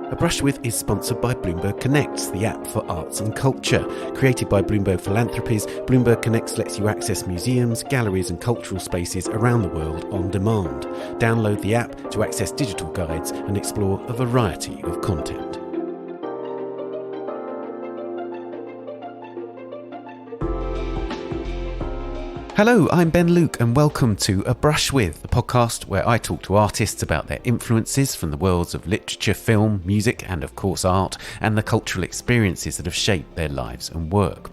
A Brush With is sponsored by Bloomberg Connects, the app for arts and culture. Created by Bloomberg Philanthropies, Bloomberg Connects lets you access museums, galleries and cultural spaces around the world on demand. Download the app to access digital guides and explore a variety of content. Hello, I'm Ben Luke and welcome to A Brush With, the podcast where I talk to artists about their influences from the worlds of literature, film, music and of course art, and the cultural experiences that have shaped their lives and work.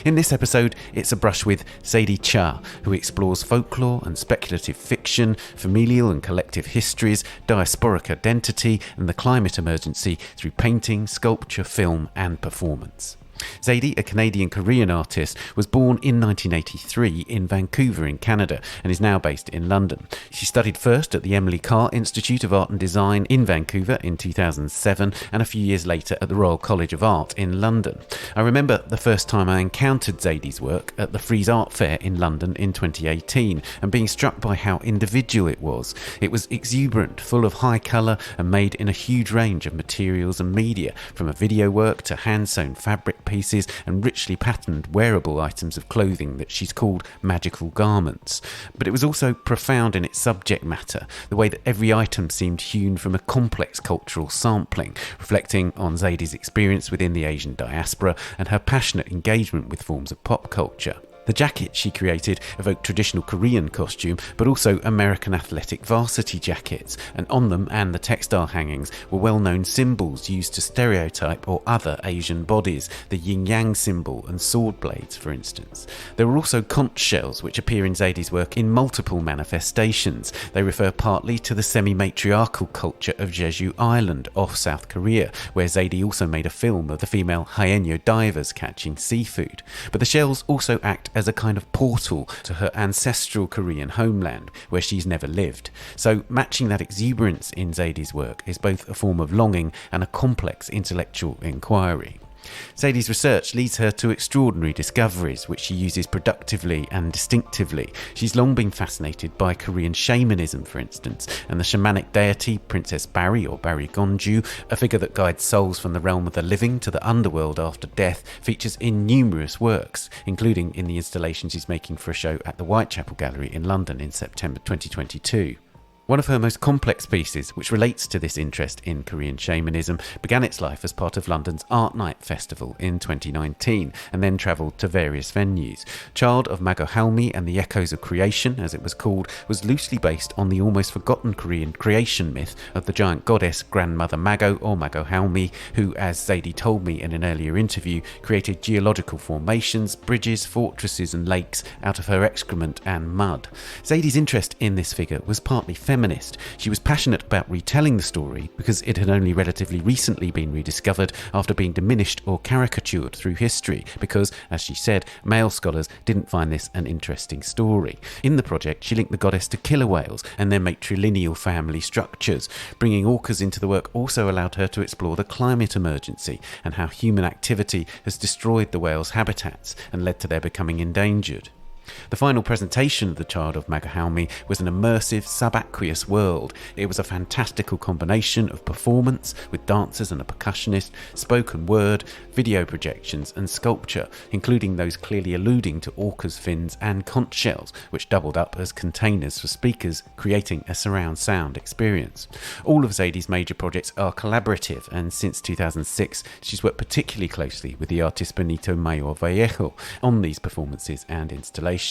In this episode, it's a brush with Zadie Xa, who explores folklore and speculative fiction, familial and collective histories, diasporic identity and the climate emergency through painting, sculpture, film and performance. Zadie, a Canadian-Korean artist, was born in 1983 in Vancouver in Canada and is now based in London. She studied first at the Emily Carr Institute of Art and Design in Vancouver in 2007 and a few years later at the Royal College of Art in London. I remember the first time I encountered Zadie's work at the Frieze Art Fair in London in 2018 and being struck by how individual it was. It was exuberant, full of high colour and made in a huge range of materials and media, from a video work to hand-sewn fabric pieces and richly patterned wearable items of clothing that she's called magical garments. But it was also profound in its subject matter, the way that every item seemed hewn from a complex cultural sampling, reflecting on Zadie's experience within the Asian diaspora and her passionate engagement with forms of pop culture. The jackets she created evoked traditional Korean costume, but also American athletic varsity jackets, and on them and the textile hangings were well-known symbols used to stereotype or other Asian bodies, the yin-yang symbol and sword blades, for instance. There were also conch shells, which appear in Zadie's work in multiple manifestations. They refer partly to the semi-matriarchal culture of Jeju Island off South Korea, where Zadie also made a film of the female Haenyeo divers catching seafood. But the shells also act as a kind of portal to her ancestral Korean homeland, where she's never lived. So matching that exuberance in Zadie's work is both a form of longing and a complex intellectual inquiry. Zadie's research leads her to extraordinary discoveries, which she uses productively and distinctively. She's long been fascinated by Korean shamanism, for instance, and the shamanic deity Princess Barry, or Barry Gonju, a figure that guides souls from the realm of the living to the underworld after death, features in numerous works, including in the installation she's making for a show at the Whitechapel Gallery in London in September 2022. One of her most complex pieces, which relates to this interest in Korean shamanism, began its life as part of London's Art Night Festival in 2019 and then travelled to various venues. Child of Magohalmi and the Echoes of Creation, as it was called, was loosely based on the almost forgotten Korean creation myth of the giant goddess Grandmother Mago, or Magohalmi, who, as Zadie told me in an earlier interview, created geological formations, bridges, fortresses and lakes out of her excrement and mud. Zadie's interest in this figure was partly feminist. She was passionate about retelling the story because it had only relatively recently been rediscovered after being diminished or caricatured through history because, as she said, male scholars didn't find this an interesting story. In the project, she linked the goddess to killer whales and their matrilineal family structures. Bringing orcas into the work also allowed her to explore the climate emergency and how human activity has destroyed the whales' habitats and led to their becoming endangered. The final presentation of the Child of Magohalmi was an immersive, subaqueous world. It was a fantastical combination of performance with dancers and a percussionist, spoken word, video projections and sculpture, including those clearly alluding to orcas' fins and conch shells, which doubled up as containers for speakers, creating a surround sound experience. All of Zadie's major projects are collaborative, and since 2006 she's worked particularly closely with the artist Benito Mayor Vallejo on these performances and installations.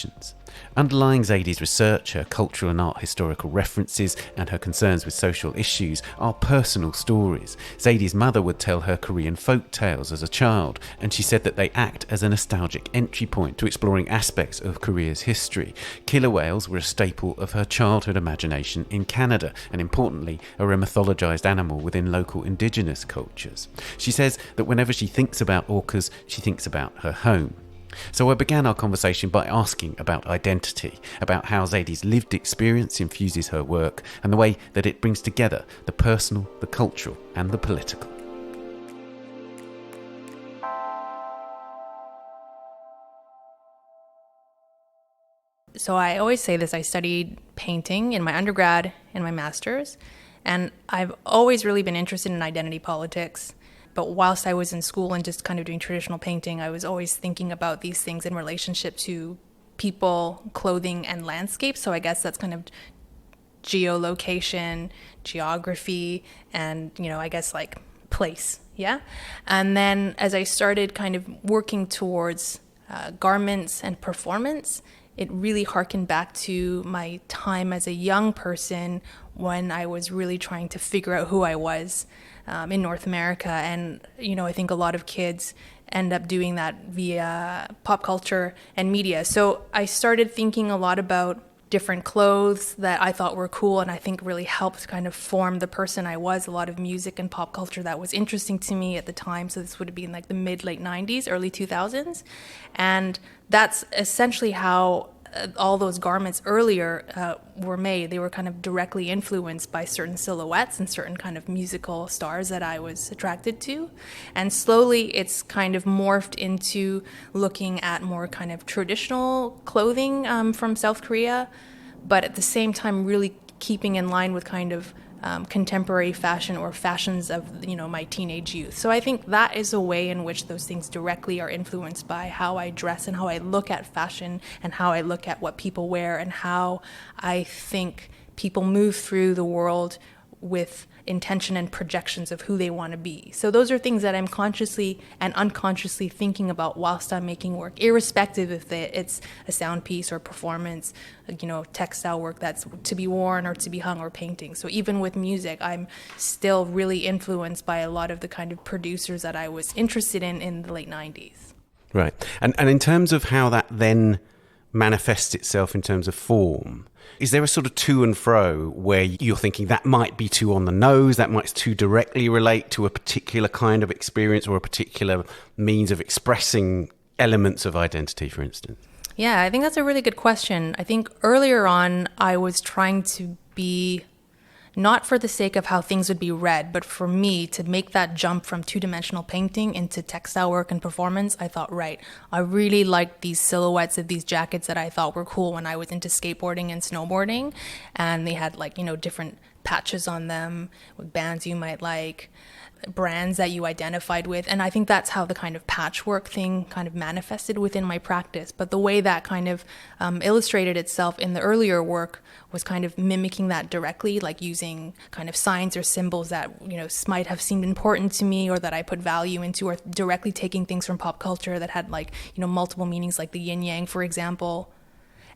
Underlying Zadie's research, her cultural and art historical references, and her concerns with social issues are personal stories. Zadie's mother would tell her Korean folk tales as a child, and she said that they act as a nostalgic entry point to exploring aspects of Korea's history. Killer whales were a staple of her childhood imagination in Canada, and importantly, are a mythologized animal within local indigenous cultures. She says that whenever she thinks about orcas, she thinks about her home. So I began our conversation by asking about identity, about how Zadie's lived experience infuses her work, and the way that it brings together the personal, the cultural, and the political. So I always say this, I studied painting in my undergrad and my master's, And I've always really been interested in identity politics. But whilst I was in school and just kind of doing traditional painting, I was always thinking about these things in relationship to people, clothing, and landscape. So I guess that's kind of geolocation, geography, and, I guess like place. Yeah. And then as I started kind of working towards garments and performance, it really harkened back to my time as a young person when I was really trying to figure out who I was in North America. And, I think a lot of kids end up doing that via pop culture and media. So I started thinking a lot about different clothes that I thought were cool and I think really helped kind of form the person I was. A lot of music and pop culture that was interesting to me at the time. So this would have been like the late 90s, early 2000s. And that's essentially how all those garments earlier were made. They were kind of directly influenced by certain silhouettes and certain kind of musical stars that I was attracted to. And slowly it's kind of morphed into looking at more kind of traditional clothing from South Korea, but at the same time really keeping in line with kind of contemporary fashion or fashions of my teenage youth. So I think that is a way in which those things directly are influenced by how I dress and how I look at fashion and how I look at what people wear and how I think people move through the world with intention and projections of who they want to be. So those are things that I'm consciously and unconsciously thinking about whilst I'm making work, irrespective if it's a sound piece or performance, textile work that's to be worn or to be hung or painting. So even with music, I'm still really influenced by a lot of the kind of producers that I was interested in the late 90s. Right. And in terms of how that then manifests itself in terms of form, is there a sort of to and fro where you're thinking that might be too on the nose, that might too directly relate to a particular kind of experience or a particular means of expressing elements of identity, for instance? Yeah, I think that's a really good question. I think earlier on, I was trying to be not for the sake of how things would be read, but for me to make that jump from two-dimensional painting into textile work and performance. I thought, right, I really liked these silhouettes of these jackets that I thought were cool when I was into skateboarding and snowboarding. And they had different patches on them with bands you might like, brands that you identified with. And I think that's how the kind of patchwork thing kind of manifested within my practice. But the way that kind of illustrated itself in the earlier work was kind of mimicking that directly, like using kind of signs or symbols that, might have seemed important to me or that I put value into, or directly taking things from pop culture that had multiple meanings, like the yin yang, for example.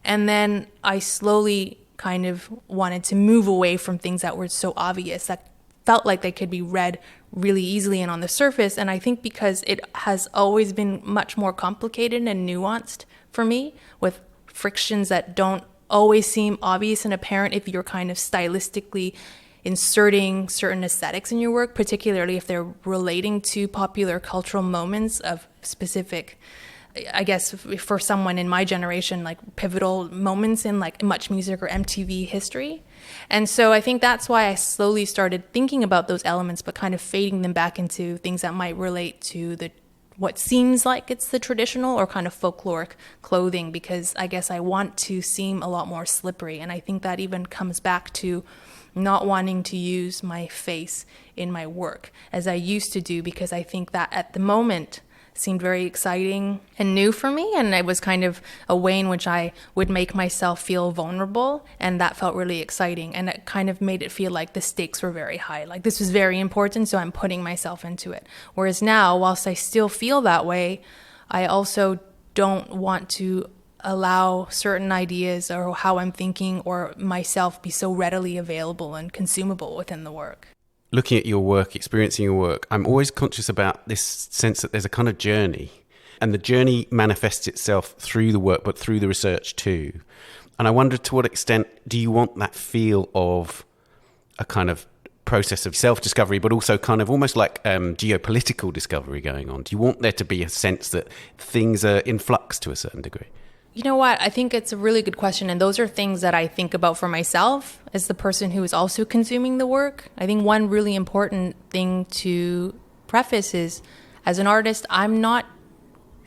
And then I slowly kind of wanted to move away from things that were so obvious, that felt like they could be read really easily and on the surface. And I think because it has always been much more complicated and nuanced for me, with frictions that don't always seem obvious and apparent if you're kind of stylistically inserting certain aesthetics in your work, particularly if they're relating to popular cultural moments of specific, I guess for someone in my generation, pivotal moments in Much Music or MTV history. And so I think that's why I slowly started thinking about those elements, but kind of fading them back into things that might relate to what seems like it's the traditional or kind of folkloric clothing, because I guess I want to seem a lot more slippery. And I think that even comes back to not wanting to use my face in my work as I used to do, because I think that at the moment seemed very exciting and new for me, and it was kind of a way in which I would make myself feel vulnerable, and that felt really exciting, and it kind of made it feel like the stakes were very high, like this was very important, so I'm putting myself into it. Whereas now, whilst I still feel that way, I also don't want to allow certain ideas or how I'm thinking or myself be so readily available and consumable within the work. Looking at your work, experiencing your work, I'm always conscious about this sense that there's a kind of journey, and the journey manifests itself through the work, but through the research too. And I wonder, to what extent do you want that feel of a kind of process of self-discovery, but also kind of almost like geopolitical discovery going on? Do you want there to be a sense that things are in flux to a certain degree? You know what? I think it's a really good question. And those are things that I think about for myself as the person who is also consuming the work. I think one really important thing to preface is, as an artist, I'm not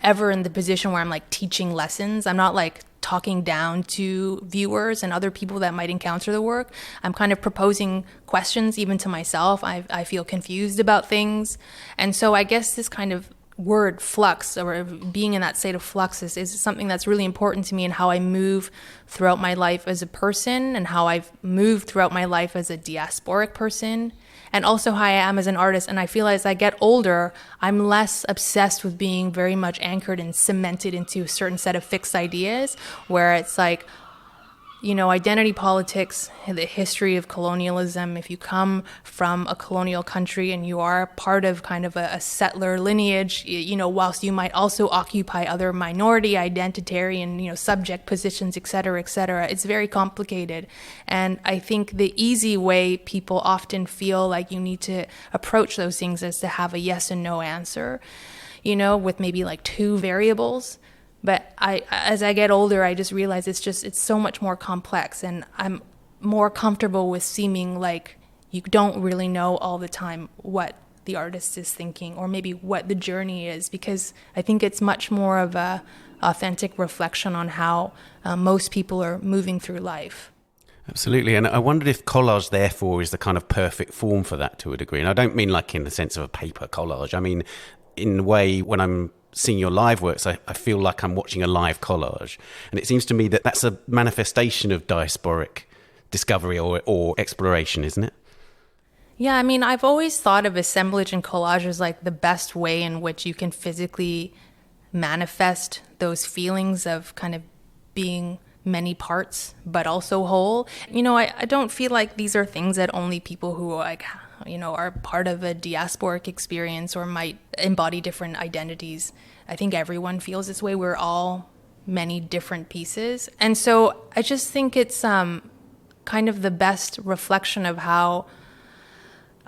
ever in the position where I'm teaching lessons. I'm not talking down to viewers and other people that might encounter the work. I'm kind of proposing questions even to myself. I feel confused about things. And so I guess this kind of word flux, or being in that state of flux, is something that's really important to me in how I move throughout my life as a person, and how I've moved throughout my life as a diasporic person, and also how I am as an artist. And I feel as I get older, I'm less obsessed with being very much anchored and cemented into a certain set of fixed ideas, where it's like, you know, identity politics, the history of colonialism. If you come from a colonial country and you are part of kind of a settler lineage, you know, whilst you might also occupy other minority, identitarian, you know, subject positions, et cetera, it's very complicated. And I think the easy way people often feel like you need to approach those things is to have a yes and no answer, you know, with maybe like two variables. But as I get older, I just realize it's so much more complex, and I'm more comfortable with seeming like you don't really know all the time what the artist is thinking, or maybe what the journey is, because I think it's much more of a authentic reflection on how most people are moving through life. Absolutely. And I wondered if collage, therefore, is the kind of perfect form for that to a degree. And I don't mean like in the sense of a paper collage. I mean, in a way, when I'm seeing your live works, I feel like I'm watching a live collage. And it seems to me that that's a manifestation of diasporic discovery or exploration, isn't it? Yeah, I mean, I've always thought of assemblage and collage as like the best way in which you can physically manifest those feelings of kind of being many parts, but also whole. You know, I don't feel like these are things that only people who like, you know, are part of a diasporic experience or might embody different identities. I think everyone feels this way. We're all many different pieces. And so I just think it's kind of the best reflection of how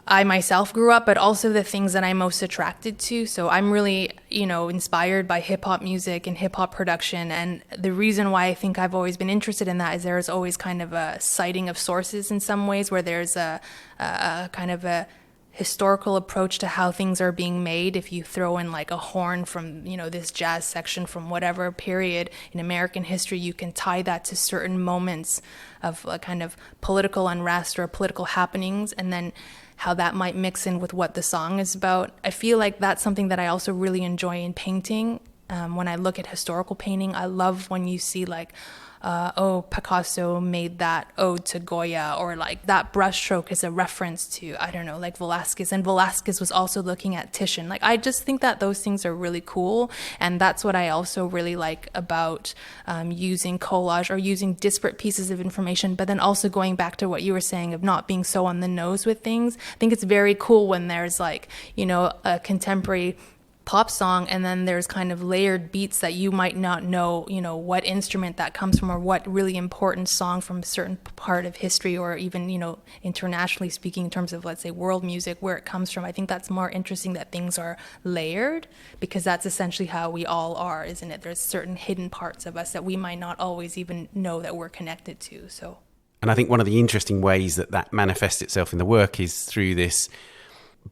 I myself grew up, but also the things that I'm most attracted to. So I'm really, you know, inspired by hip hop music and hip hop production. And the reason why I think I've always been interested in that is there's always kind of a citing of sources in some ways, where there's a kind of a historical approach to how things are being made. If you throw in like a horn from, you know, this jazz section from whatever period in American history, you can tie that to certain moments of a kind of political unrest or political happenings, and then how that might mix in with what the song is about. I feel like that's something that I also really enjoy in painting. When I look at historical painting, I love when you see like, Picasso made that ode to Goya, or like that brushstroke is a reference to, I don't know, like Velázquez, and Velázquez was also looking at Titian. Like, I just think that those things are really cool, and that's what I also really like about using collage or using disparate pieces of information, but then also going back to what you were saying of not being so on the nose with things. I think it's very cool when there's like, you know, a contemporary pop song, and then there's kind of layered beats that you might not know, you know, what instrument that comes from, or what really important song from a certain part of history, or even, you know, internationally speaking in terms of, let's say, world music, where it comes from. I think that's more interesting, that things are layered, because that's essentially how we all are, isn't it? There's certain hidden parts of us that we might not always even know that we're connected to. So, and I think one of the interesting ways that that manifests itself in the work is through this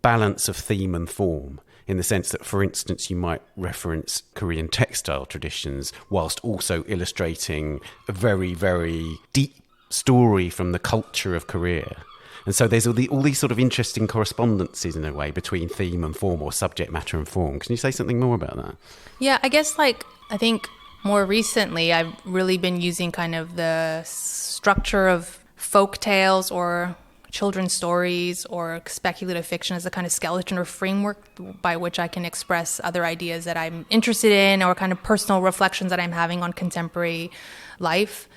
balance of theme and form, in the sense that, for instance, you might reference Korean textile traditions whilst also illustrating a very, very deep story from the culture of Korea. And so there's all these sort of interesting correspondences, in a way, between theme and form, or subject matter and form. Can you say something more about that? Yeah, I guess, like, I think more recently I've really been using kind of the structure of folk tales or children's stories or speculative fiction as a kind of skeleton or framework by which I can express other ideas that I'm interested in, or kind of personal reflections that I'm having on contemporary life.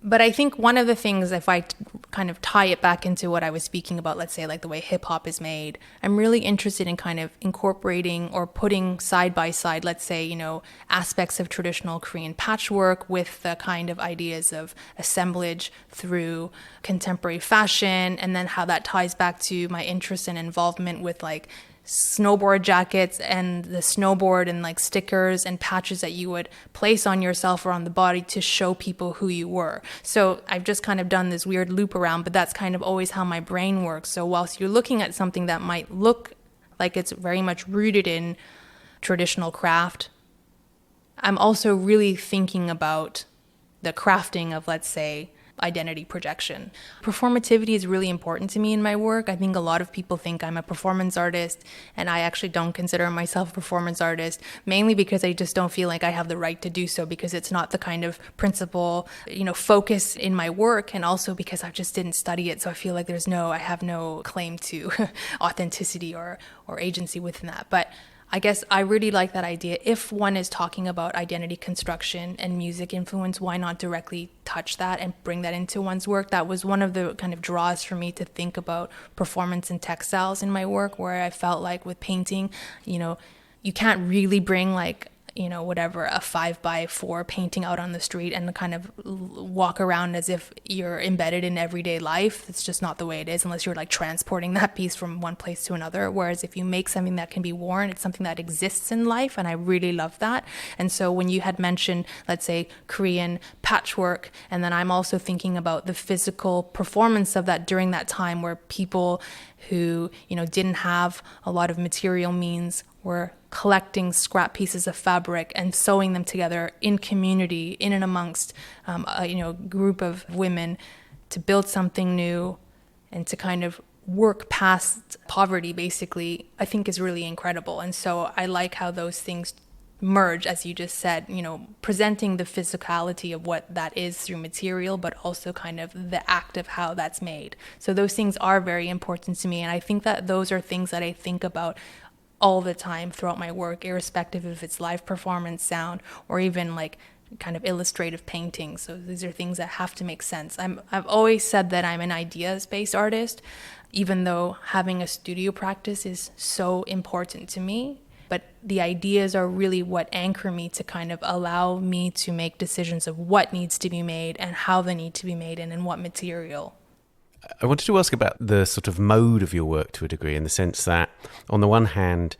But I think one of the things, if I kind of tie it back into what I was speaking about, let's say like the way hip hop is made, I'm really interested in kind of incorporating or putting side by side, let's say, you know, aspects of traditional Korean patchwork with the kind of ideas of assemblage through contemporary fashion, and then how that ties back to my interest and involvement with like snowboard jackets and the snowboard, and like stickers and patches that you would place on yourself or on the body to show people who you were. So I've just kind of done this weird loop around, but that's kind of always how my brain works. So whilst you're looking at something that might look like it's very much rooted in traditional craft, I'm also really thinking about the crafting of, let's say, identity projection. Performativity is really important to me in my work. I think a lot of people think I'm a performance artist, and I actually don't consider myself a performance artist, mainly because I just don't feel like I have the right to do so, because it's not the kind of principal, focus in my work, and also because I just didn't study it. So I feel like I have no claim to authenticity or agency within that. But I guess I really like that idea. If one is talking about identity construction and music influence, why not directly touch that and bring that into one's work? That was one of the kind of draws for me to think about performance and textiles in my work, where I felt like with painting, you can't really bring whatever, a 5x4 painting out on the street and kind of walk around as if you're embedded in everyday life. It's just not the way it is, unless you're like transporting that piece from one place to another. Whereas if you make something that can be worn, it's something that exists in life, and I really love that. And so when you had mentioned, let's say, Korean patchwork, and then I'm also thinking about the physical performance of that during that time, where people who, didn't have a lot of material means were collecting scrap pieces of fabric and sewing them together in community, in and amongst a group of women, to build something new and to kind of work past poverty, basically, I think is really incredible. And so I like how those things merge, as you just said, presenting the physicality of what that is through material, but also kind of the act of how that's made. So those things are very important to me, and I think that those are things that I think about all the time throughout my work, irrespective if it's live performance, sound, or even like kind of illustrative painting. So these are things that have to make sense. I've always said that I'm an ideas-based artist, even though having a studio practice is so important to me. But the ideas are really what anchor me to kind of allow me to make decisions of what needs to be made and how they need to be made and in what material. I wanted to ask about the sort of mode of your work to a degree, in the sense that, on the one hand,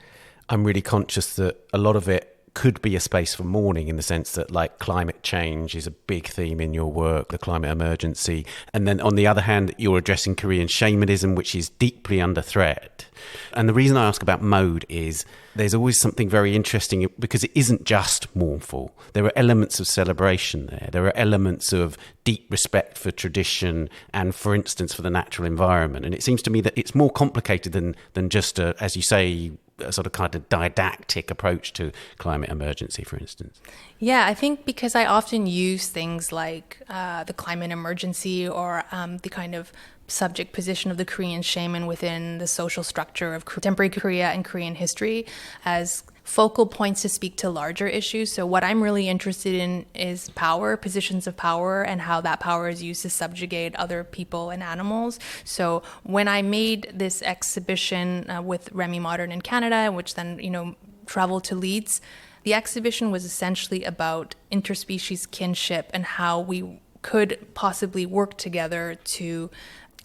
I'm really conscious that a lot of it could be a space for mourning, in the sense that, like, climate change is a big theme in your work, the climate emergency. And then on the other hand, you're addressing Korean shamanism, which is deeply under threat. And the reason I ask about mode is there's always something very interesting, because it isn't just mournful. There are elements of celebration there. There are elements of deep respect for tradition and, for instance, for the natural environment. And it seems to me that it's more complicated than just, as you say, a sort of kind of didactic approach to climate emergency, for instance. Yeah, I think because I often use things like the climate emergency or the kind of subject position of the Korean shaman within the social structure of contemporary Korea and Korean history as focal points to speak to larger issues. So what I'm really interested in is power, positions of power, and how that power is used to subjugate other people and animals. So when I made this exhibition with Remy Modern in Canada, which then, traveled to Leeds, the exhibition was essentially about interspecies kinship and how we could possibly work together to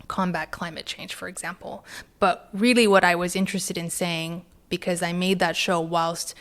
combat climate change, for example. But really what I was interested in saying, because I made that show whilst,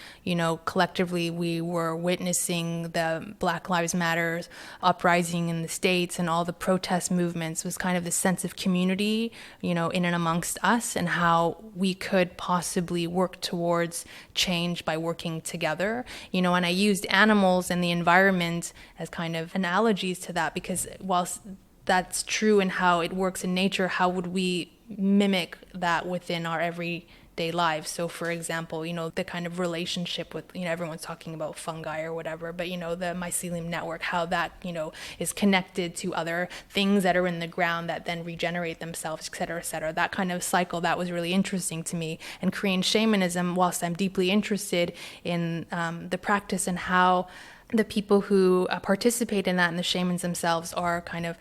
collectively we were witnessing the Black Lives Matter uprising in the States and all the protest movements, was kind of the sense of community, in and amongst us, and how we could possibly work towards change by working together, and I used animals and the environment as kind of analogies to that, because whilst that's true in how it works in nature, how would we mimic that within our everyday lives? So for example, the kind of relationship with, everyone's talking about fungi or whatever, but the mycelium network, how that, is connected to other things that are in the ground that then regenerate themselves, et cetera, et cetera. That kind of cycle, that was really interesting to me. And Korean shamanism, whilst I'm deeply interested in the practice and how the people who participate in that and the shamans themselves are kind of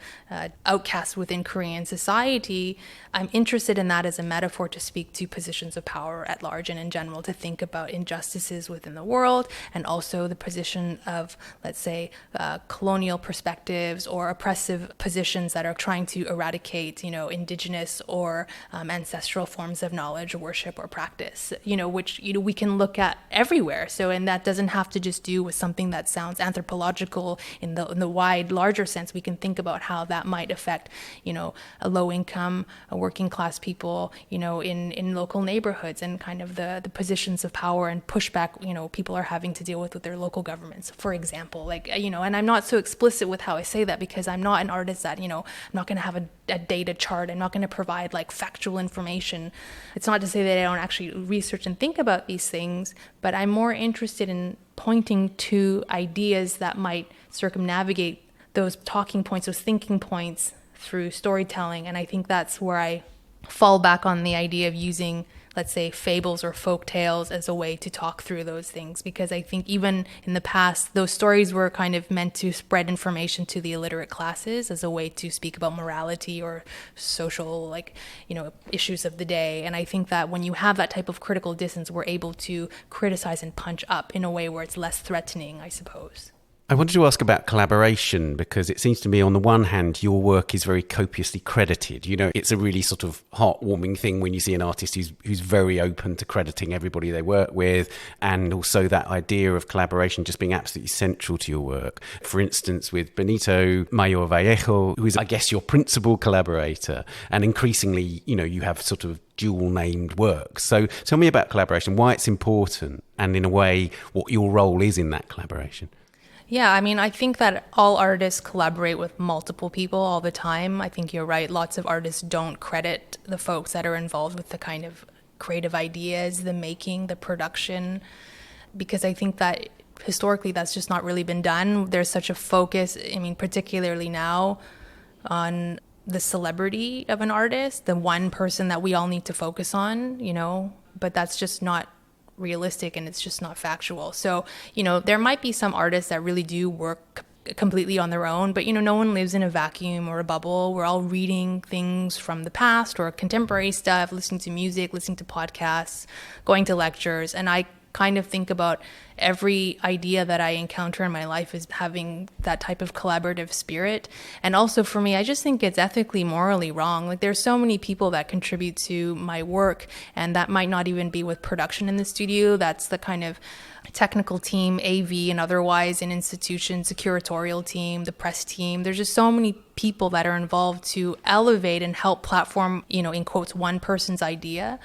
outcasts within Korean society, I'm interested in that as a metaphor to speak to positions of power at large and in general, to think about injustices within the world, and also the position of, let's say, colonial perspectives or oppressive positions that are trying to eradicate, indigenous or ancestral forms of knowledge, worship, or practice, which we can look at everywhere. So, and that doesn't have to just do with something that sounds sounds anthropological in the wide, larger sense, we can think about how that might affect, a low income, a working class people, in local neighborhoods, and kind of the positions of power and pushback, people are having to deal with their local governments, for example. And I'm not so explicit with how I say that because I'm not an artist that, I'm not going to have a data chart. I'm not going to provide factual information. It's not to say that I don't actually research and think about these things, but I'm more interested in pointing to ideas that might circumnavigate those talking points, those thinking points through storytelling. And I think that's where I fall back on the idea of using, let's say, fables or folk tales as a way to talk through those things, because I think even in the past, those stories were kind of meant to spread information to the illiterate classes as a way to speak about morality or social, issues of the day. And I think that when you have that type of critical distance, we're able to criticize and punch up in a way where it's less threatening, I suppose. I wanted to ask about collaboration, because it seems to me, on the one hand, your work is very copiously credited. It's a really sort of heartwarming thing when you see an artist who's very open to crediting everybody they work with, and also that idea of collaboration just being absolutely central to your work. For instance, with Benito Mayor Vallejo, who is, I guess, your principal collaborator, and increasingly, you have sort of dual-named works. So tell me about collaboration, why it's important, and in a way, what your role is in that collaboration. Yeah, I think that all artists collaborate with multiple people all the time. I think you're right. Lots of artists don't credit the folks that are involved with the kind of creative ideas, the making, the production, because I think that historically that's just not really been done. There's such a focus, particularly now, on the celebrity of an artist, the one person that we all need to focus on, but that's just not realistic, and it's just not factual. So, there might be some artists that really do work completely on their own, but no one lives in a vacuum or a bubble. We're all reading things from the past or contemporary stuff, listening to music, listening to podcasts, going to lectures, and I kind of think about every idea that I encounter in my life as having that type of collaborative spirit. And also for me, I just think it's ethically, morally wrong. There's so many people that contribute to my work, and that might not even be with production in the studio. That's the kind of technical team, AV and otherwise, in institutions, the curatorial team, the press team. There's just so many people that are involved to elevate and help platform, in quotes, one person's idea.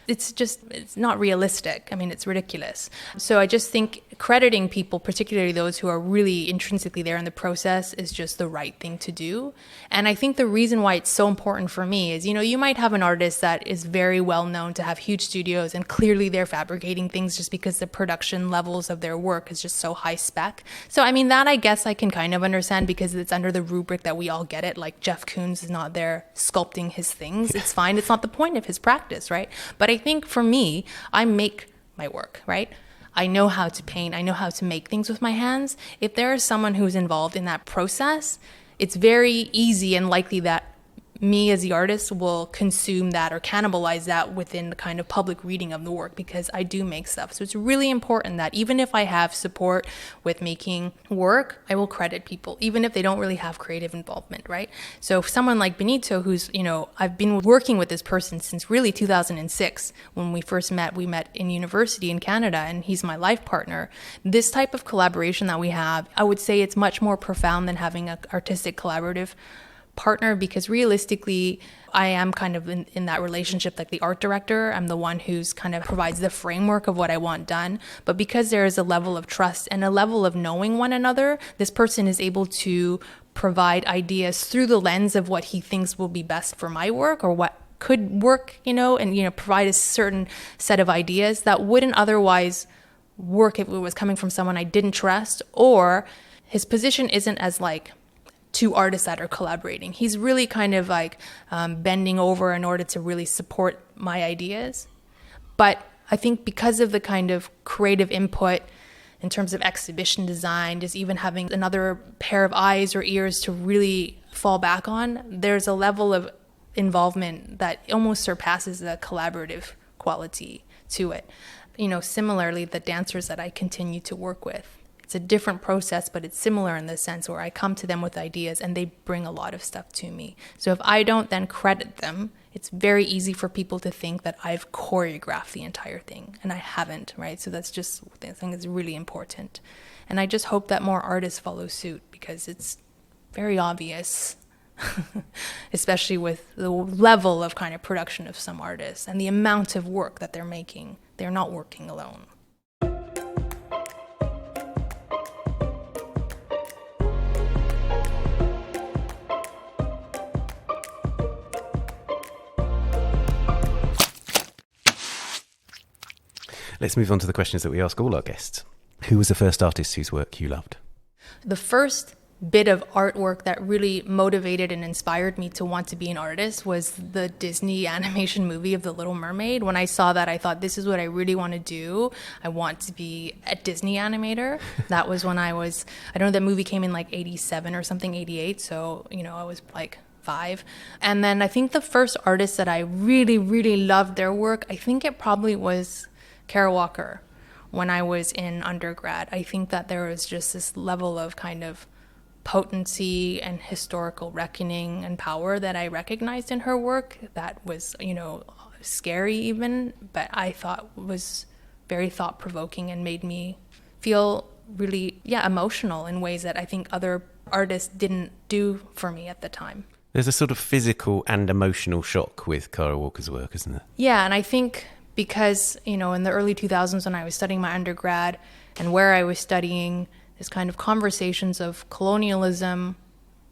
It's not realistic. It's ridiculous. So I just think crediting people, particularly those who are really intrinsically there in the process, is just the right thing to do. And I think the reason why it's so important for me is, you might have an artist that is very well known to have huge studios, and clearly they're fabricating things just because the production levels of their work is just so high spec. So, that I guess I can kind of understand, because it's under the rubric that we all get it. Like Jeff Koons is not there sculpting his things. It's fine. It's not the point of his practice, right? But I think for me, I make my work, right? I know how to paint. I know how to make things with my hands. If there is someone who's involved in that process, it's very easy and likely that me as the artist will consume that or cannibalize that within the kind of public reading of the work, because I do make stuff. So it's really important that even if I have support with making work, I will credit people, even if they don't really have creative involvement, right? So if someone like Benito, who's, I've been working with this person since really 2006. When we first met, we met in university in Canada, and he's my life partner. This type of collaboration that we have, I would say it's much more profound than having an artistic collaborative partner, because realistically, I am kind of in that relationship like the art director. I'm the one who's kind of provides the framework of what I want done. But because there is a level of trust and a level of knowing one another, this person is able to provide ideas through the lens of what he thinks will be best for my work, or what could work, and, provide a certain set of ideas that wouldn't otherwise work if it was coming from someone I didn't trust, or his position isn't as two artists that are collaborating. He's really kind of bending over in order to really support my ideas. But I think because of the kind of creative input in terms of exhibition design, just even having another pair of eyes or ears to really fall back on, there's a level of involvement that almost surpasses the collaborative quality to it. Similarly, the dancers that I continue to work with, it's a different process, but it's similar in the sense where I come to them with ideas and they bring a lot of stuff to me. So if I don't then credit them it's very easy for people to think that I've choreographed the entire thing, and I haven't, right? So that's just, I think it's really important. And I just hope that more artists follow suit, because it's very obvious, especially with the level of kind of production of some artists and the amount of work that they're making. They're not working alone. Let's move on to the questions that we ask all our guests. Who was the first artist whose work you loved? The first bit of artwork that really motivated and inspired me to want to be an artist was the Disney animation movie of The Little Mermaid. When I saw that, I thought, this is what I really want to do. I want to be a Disney animator. That was when I don't know, that movie came in like 87 or something, 88. So, I was like 5. And then I think the first artist that I really, really loved their work, I think it probably was Kara Walker. When I was in undergrad, I think that there was just this level of kind of potency and historical reckoning and power that I recognized in her work that was, scary even, but I thought was very thought-provoking and made me feel really, emotional in ways that I think other artists didn't do for me at the time. There's a sort of physical and emotional shock with Kara Walker's work, isn't there? Yeah, and I think because, in the early 2000s when I was studying my undergrad and where I was studying, this kind of conversations of colonialism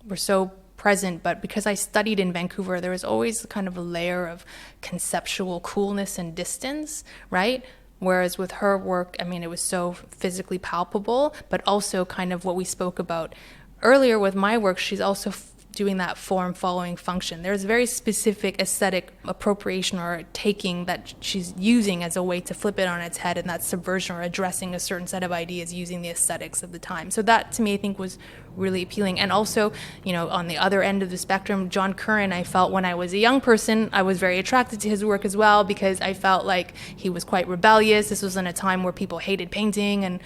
were so present. But because I studied in Vancouver, there was always kind of a layer of conceptual coolness and distance, right? Whereas with her work, it was so physically palpable, but also kind of what we spoke about earlier with my work, she's also doing that form-following function. There's very specific aesthetic appropriation or taking that she's using as a way to flip it on its head, and that subversion or addressing a certain set of ideas using the aesthetics of the time. So that, to me, I think was really appealing. And also, on the other end of the spectrum, John Curran, I felt when I was a young person, I was very attracted to his work as well, because I felt like he was quite rebellious. This was in a time where people hated painting, and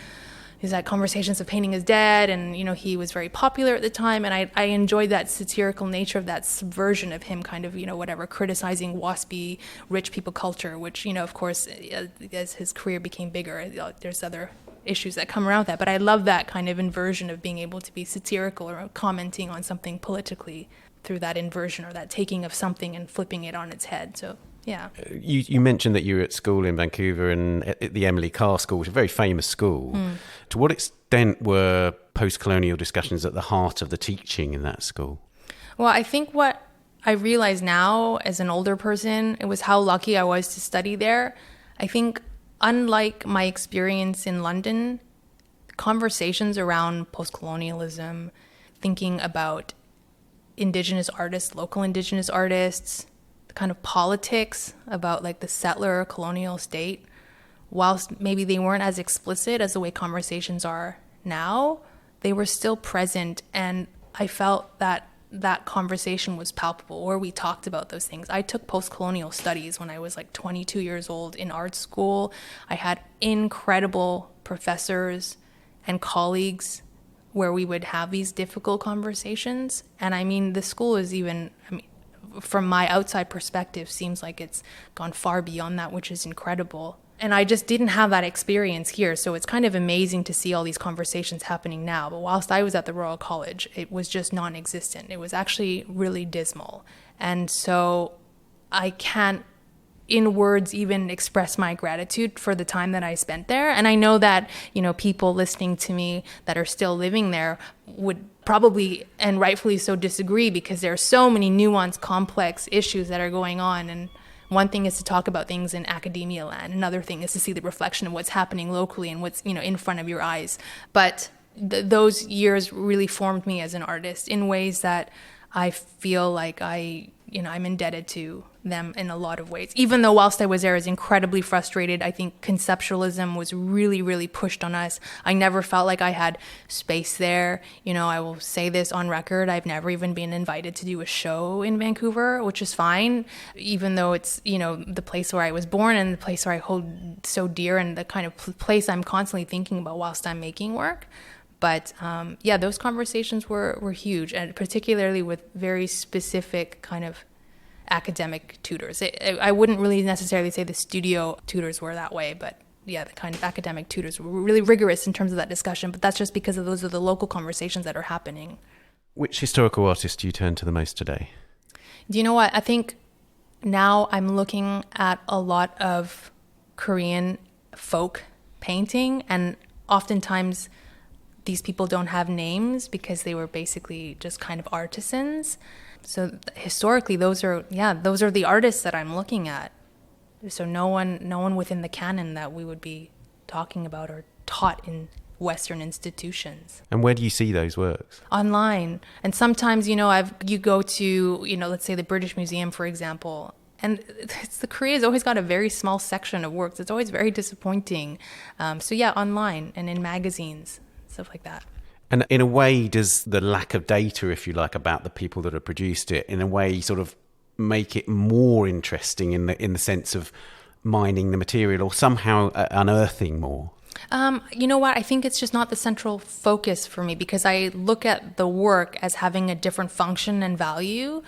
he's had conversations of painting is dead, and he was very popular at the time, and I enjoyed that satirical nature of that subversion of him kind of criticizing waspy rich people culture, which of course as his career became bigger, there's other issues that come around that, but I love that kind of inversion of being able to be satirical or commenting on something politically through that inversion or that taking of something and flipping it on its head. So yeah. You mentioned that you were at school in Vancouver and at the Emily Carr School, which is a very famous school. To what extent were post-colonial discussions at the heart of the teaching in that school? Well, I think what I realize now as an older person, it was how lucky I was to study there. I think unlike my experience in London, conversations around post-colonialism, thinking about Indigenous artists, local Indigenous artists, kind of politics about like the settler colonial state, whilst maybe they weren't as explicit as the way conversations are now, they were still present, and I felt that that conversation was palpable, or we talked about those things. I took post-colonial studies when I was like 22 years old in art school. I had incredible professors and colleagues where we would have these difficult conversations, and the school is even, from my outside perspective, seems like it's gone far beyond that, which is incredible. And I just didn't have that experience here. So it's kind of amazing to see all these conversations happening now. But whilst I was at the Royal College, it was just non-existent. It was actually really dismal. And so I can't, in words, even express my gratitude for the time that I spent there. And I know that, people listening to me that are still living there would probably, and rightfully so, disagree, because there are so many nuanced, complex issues that are going on. And one thing is to talk about things in academia land. Another thing is to see the reflection of what's happening locally and what's, in front of your eyes. But those years really formed me as an artist in ways that I feel like I'm indebted to them in a lot of ways. Even though whilst I was there, I was incredibly frustrated. I think conceptualism was really, really pushed on us. I never felt like I had space there. I will say this on record. I've never even been invited to do a show in Vancouver, which is fine, even though it's, the place where I was born and the place where I hold so dear and the kind of place I'm constantly thinking about whilst I'm making work. But those conversations were huge, and particularly with very specific kind of academic tutors. I wouldn't really necessarily say the studio tutors were that way, but yeah, the kind of academic tutors were really rigorous in terms of that discussion, but that's just because of those are the local conversations that are happening. Which historical artists do you turn to the most today? Do you know what? I think now I'm looking at a lot of Korean folk painting, and oftentimes these people don't have names because they were basically just kind of artisans. So historically, those are the artists that I'm looking at. So no one within the canon that we would be talking about or taught in Western institutions. And where do you see those works? Online. And sometimes, you go to, let's say the British Museum, for example, and the Korea's always got a very small section of works. It's always very disappointing. So yeah, online and in magazines, stuff like that. And in a way, does the lack of data, if you like, about the people that have produced it, in a way sort of make it more interesting in the sense of mining the material or somehow unearthing more? You know what? I think it's just not the central focus for me, because I look at the work as having a different function and value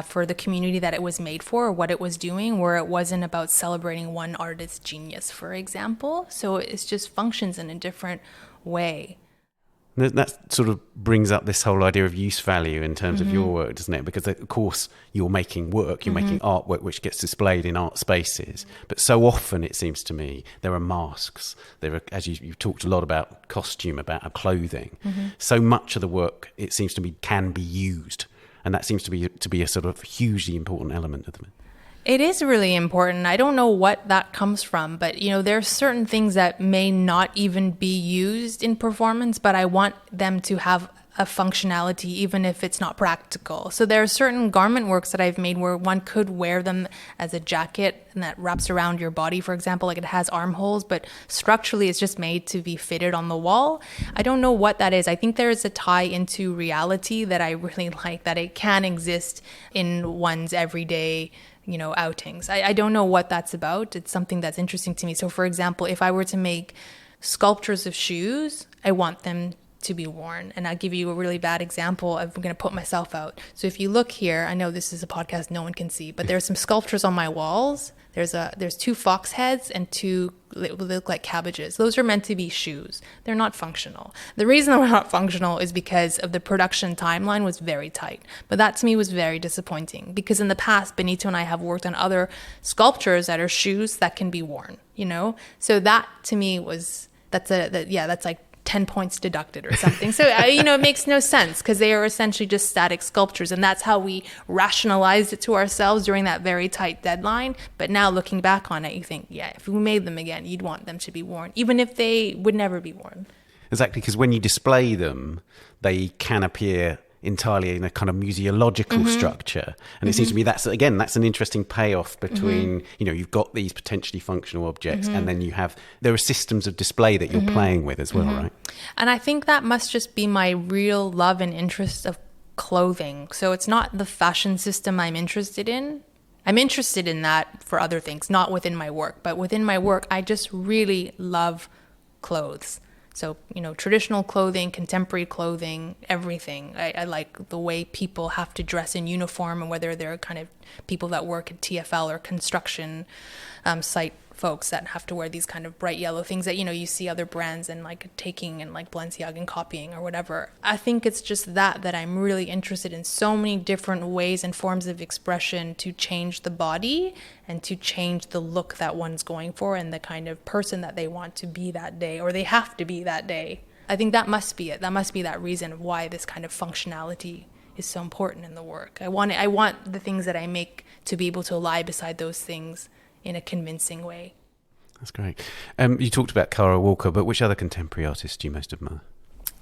for the community that it was made for, or what it was doing, where it wasn't about celebrating one artist's genius, for example. So it's just functions in a different way. That sort of brings up this whole idea of use value in terms of your work, doesn't it? Because, of course, you're making work, you're making artwork which gets displayed in art spaces. But so often, it seems to me, there are masks. There are, as you've talked a lot about costume, about clothing. So much of the work, it seems to me, can be used. And that seems to be a sort of hugely important element of them. It is really important. I don't know what that comes from, but there are certain things that may not even be used in performance, but I want them to have a functionality, even if it's not practical. So there are certain garment works that I've made where one could wear them as a jacket and that wraps around your body, for example, like it has armholes, but structurally it's just made to be fitted on the wall. I don't know what that is. I think there is a tie into reality that I really like, that it can exist in one's everyday outings. I don't know what that's about. It's something that's interesting to me. So for example, if I were to make sculptures of shoes, I want them to be worn. And I'll give you a really bad example. I'm going to put myself out. So if you look here, I know this is a podcast no one can see, but there's some sculptures on my walls. There's two fox heads and two look like cabbages. Those are meant to be shoes. They're not functional. The reason they're not functional is because of the production timeline was very tight. But that to me was very disappointing, because in the past, Benito and I have worked on other sculptures that are shoes that can be worn, So that to me that's like 10 points deducted or something. So, it makes no sense, because they are essentially just static sculptures. And that's how we rationalized it to ourselves during that very tight deadline. But now looking back on it, you think, yeah, if we made them again, you'd want them to be worn, even if they would never be worn. Exactly, because when you display them, they can appear entirely in a kind of museological structure, and it seems to me that's an interesting payoff between you've got these potentially functional objects, and then there are systems of display that you're playing with as well, right? And I think that must just be my real love and interest of clothing. So it's not the fashion system I'm interested in. I'm interested in that for other things, not within my work, but within my work, I just really love clothes. So, traditional clothing, contemporary clothing, everything. I like the way people have to dress in uniform, and whether they're kind of people that work at TFL or construction site folks that have to wear these kind of bright yellow things that, you see other brands and like taking and like Balenciaga and copying or whatever. I think it's just that I'm really interested in so many different ways and forms of expression to change the body and to change the look that one's going for and the kind of person that they want to be that day, or they have to be that day. I think that must be it. That must be that reason of why this kind of functionality is so important in the work. I want the things that I make to be able to lie beside those things in a convincing way. That's great. You talked about Kara Walker, but which other contemporary artists do you most admire?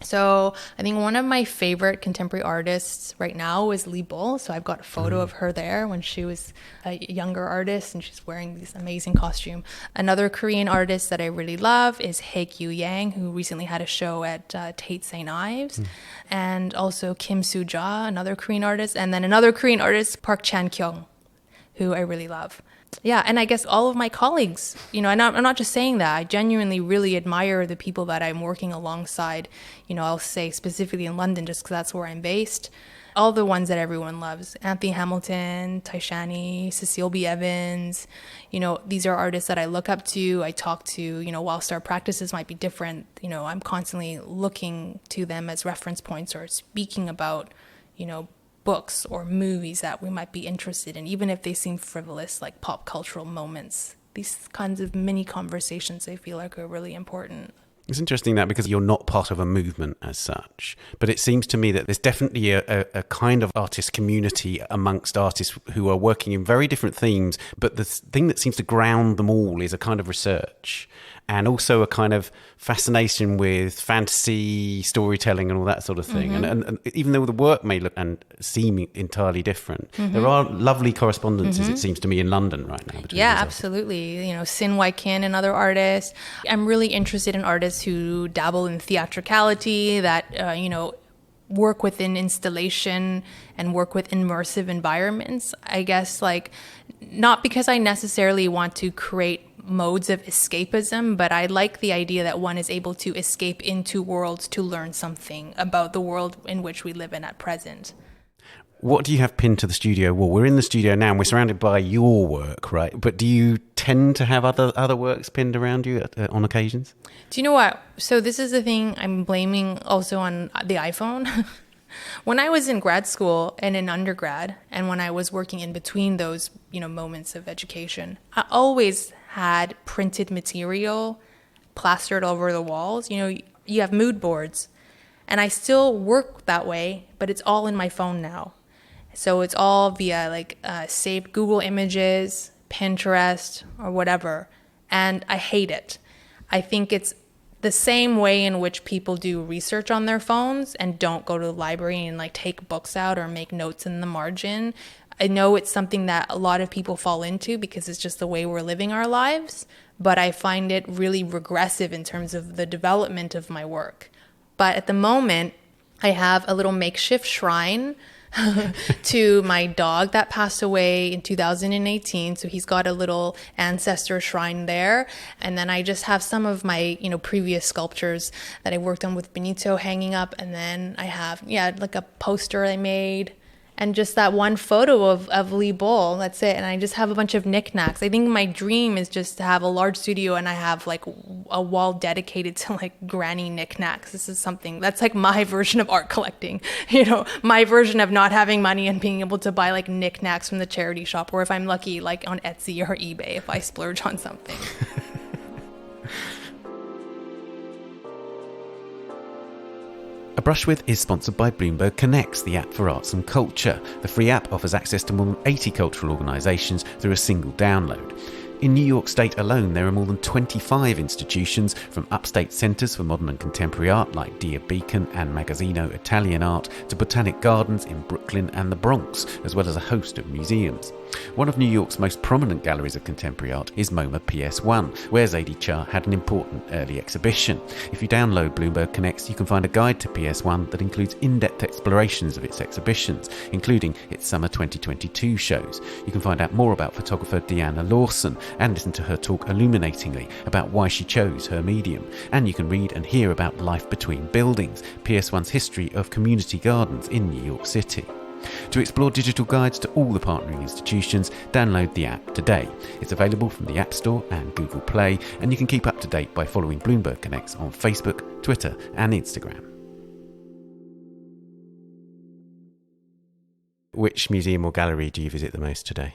So I think one of my favorite contemporary artists right now is Lee Bull. So I've got a photo of her there when she was a younger artist, and she's wearing this amazing costume. Another Korean artist that I really love is Hae-Kyu Yang, who recently had a show at Tate St. Ives. And also Kim Soo-ja, another Korean artist. And then another Korean artist, Park Chan-kyung, who I really love. Yeah, and I guess all of my colleagues, and I'm not just saying that. I genuinely really admire the people that I'm working alongside. I'll say specifically in London, just because that's where I'm based. All the ones that everyone loves. Anthony Hamilton, Taishani, Cecile B. Evans. These are artists that I look up to, I talk to. Whilst our practices might be different, I'm constantly looking to them as reference points or speaking about, books or movies that we might be interested in, even if they seem frivolous, like pop cultural moments. These kinds of mini conversations, I feel like, are really important. It's interesting that because you're not part of a movement as such, but it seems to me that there's definitely a kind of artist community amongst artists who are working in very different themes, but the thing that seems to ground them all is a kind of research and also a kind of fascination with fantasy, storytelling and all that sort of thing. Mm-hmm. And even though the work may look and seem entirely different, mm-hmm. there are lovely correspondences, mm-hmm. it seems to me, in London right now. Yeah, absolutely. Sin Wai Kin and other artists. I'm really interested in artists who dabble in theatricality, that, work within installation and work with immersive environments. I guess, not because I necessarily want to create modes of escapism, but I like the idea that one is able to escape into worlds to learn something about the world in which we live in at present. What do you have pinned to the studio wall? We're in the studio now and we're surrounded by your work, right? But do you tend to have other works pinned around you on occasions? Do you know what? So this is the thing I'm blaming also on the iPhone. When I was in grad school and in undergrad, and when I was working in between those, moments of education, I always had printed material plastered over the walls. You have mood boards, and I still work that way, but it's all in my phone now. So it's all via saved Google Images, Pinterest, or whatever. And I hate it. I think it's the same way in which people do research on their phones and don't go to the library and take books out or make notes in the margin. I know it's something that a lot of people fall into because it's just the way we're living our lives, but I find it really regressive in terms of the development of my work. But at the moment, I have a little makeshift shrine to my dog that passed away in 2018. So he's got a little ancestor shrine there. And then I just have some of my, previous sculptures that I worked on with Benito hanging up. And then I have, a poster I made. And just that one photo of Lee Bull, that's it. And I just have a bunch of knickknacks. I think my dream is just to have a large studio and I have a wall dedicated to granny knickknacks. This is something that's my version of art collecting, my version of not having money and being able to buy knickknacks from the charity shop, or if I'm lucky, on Etsy or eBay if I splurge on something. A Brush With is sponsored by Bloomberg Connects, the app for arts and culture. The free app offers access to more than 80 cultural organisations through a single download. In New York State alone, there are more than 25 institutions, from upstate centres for modern and contemporary art like Dia Beacon and Magazzino Italian Art to botanic gardens in Brooklyn and the Bronx, as well as a host of museums. One of New York's most prominent galleries of contemporary art is MoMA PS1, where Zadie Xa had an important early exhibition. If you download Bloomberg Connects, you can find a guide to PS1 that includes in-depth explorations of its exhibitions, including its summer 2022 shows. You can find out more about photographer Deanna Lawson and listen to her talk illuminatingly about why she chose her medium. And you can read and hear about Life Between Buildings, PS1's history of community gardens in New York City. To explore digital guides to all the partnering institutions, download the app today. It's available from the App Store and Google Play, and you can keep up to date by following Bloomberg Connects on Facebook, Twitter and Instagram. Which museum or gallery do you visit the most today?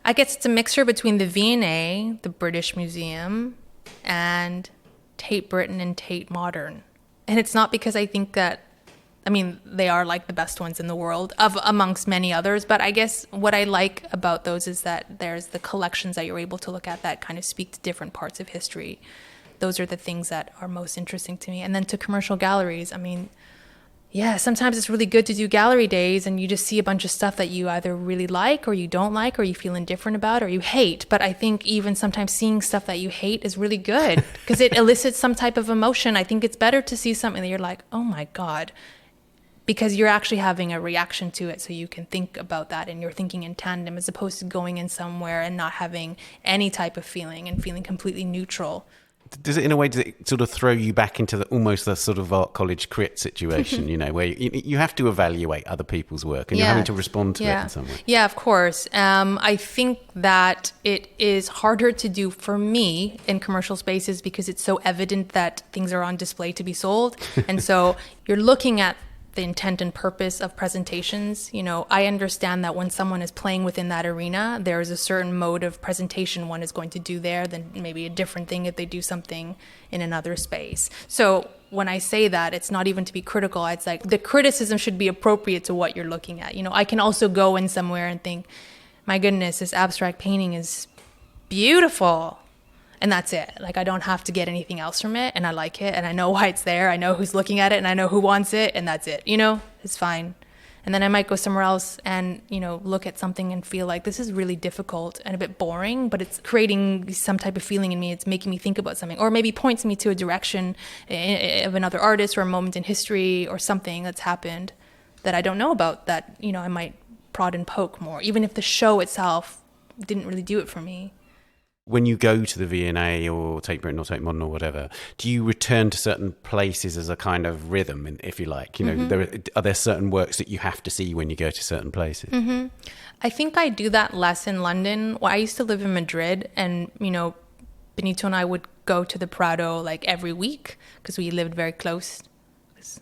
I guess it's a mixture between the V&A, the British Museum, and Tate Britain and Tate Modern. And it's not because I think that, they are the best ones in the world, amongst many others. But I guess what I like about those is that there's the collections that you're able to look at that kind of speak to different parts of history. Those are the things that are most interesting to me. And then to commercial galleries, sometimes it's really good to do gallery days and you just see a bunch of stuff that you either really like or you don't like or you feel indifferent about or you hate. But I think even sometimes seeing stuff that you hate is really good because it elicits some type of emotion. I think it's better to see something that you're like, oh my God, because you're actually having a reaction to it, so you can think about that and you're thinking in tandem, as opposed to going in somewhere and not having any type of feeling and feeling completely neutral. Does it sort of throw you back into almost the sort of art college crit situation, where you have to evaluate other people's work and you're having to respond to it in some way? Yeah, of course. I think that it is harder to do for me in commercial spaces because it's so evident that things are on display to be sold. And so you're looking at the intent and purpose of presentations. I understand that when someone is playing within that arena, there is a certain mode of presentation one is going to do there than maybe a different thing if they do something in another space. So when I say that, it's not even to be critical. It's like the criticism should be appropriate to what you're looking at. I can also go in somewhere and think, my goodness, this abstract painting is beautiful. And that's it. Like, I don't have to get anything else from it. And I like it. And I know why it's there. I know who's looking at it. And I know who wants it. And that's it. It's fine. And then I might go somewhere else and, look at something and feel like this is really difficult and a bit boring, but it's creating some type of feeling in me. It's making me think about something, or maybe points me to a direction of another artist or a moment in history or something that's happened that I don't know about, that, I might prod and poke more, even if the show itself didn't really do it for me. When you go to the V&A or Tate Britain or Tate Modern or whatever, do you return to certain places as a kind of rhythm, if you like? Are there certain works that you have to see when you go to certain places? I think I do that less in London. Well, I used to live in Madrid, and, Benito and I would go to the Prado like every week because we lived very close.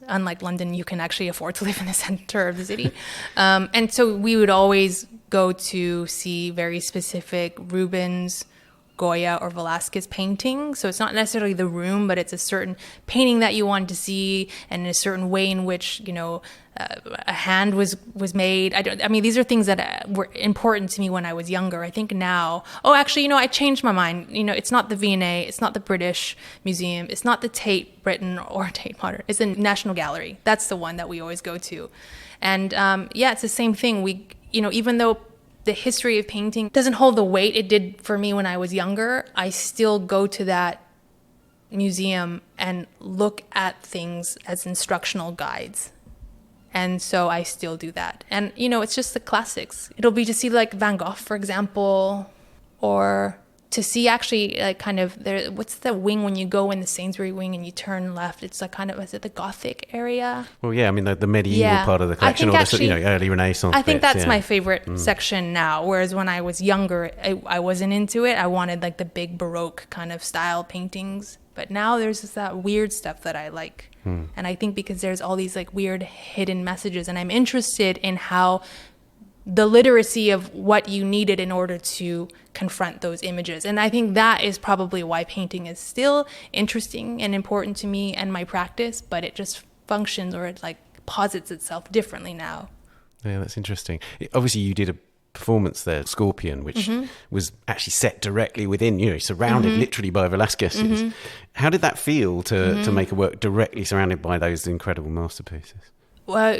Unlike London, you can actually afford to live in the center of the city. And so we would always go to see very specific Rubens, Goya or Velasquez painting. So it's not necessarily the room, but it's a certain painting that you want to see, and a certain way in which, a hand was made. These are things that were important to me when I was younger. I think now, I changed my mind. It's not the V&A, it's not the British Museum, it's not the Tate Britain or Tate Modern. It's the National Gallery. That's the one that we always go to. And it's the same thing. We, even though the history of painting doesn't hold the weight it did for me when I was younger, I still go to that museum and look at things as instructional guides. And so I still do that. And, it's just the classics. It'll be to see like Van Gogh, for example, or to see actually like kind of there. What's the wing when you go in the Sainsbury wing and you turn left? It's like kind of, is it the Gothic area? Well, yeah, the medieval part of the collection, or the early Renaissance. I think that's my favorite section now. Whereas when I was younger, I wasn't into it. I wanted like the big Baroque kind of style paintings. But now there's just that weird stuff that I like. And I think because there's all these like weird hidden messages, and I'm interested in how the literacy of what you needed in order to confront those images. And I think that is probably why painting is still interesting and important to me and my practice, but it just functions, or it like posits itself differently now. Yeah, that's interesting. Obviously, you did a performance there, Scorpion, which was actually set directly within, surrounded literally by Velasquez. How did that feel to make a work directly surrounded by those incredible masterpieces? Well,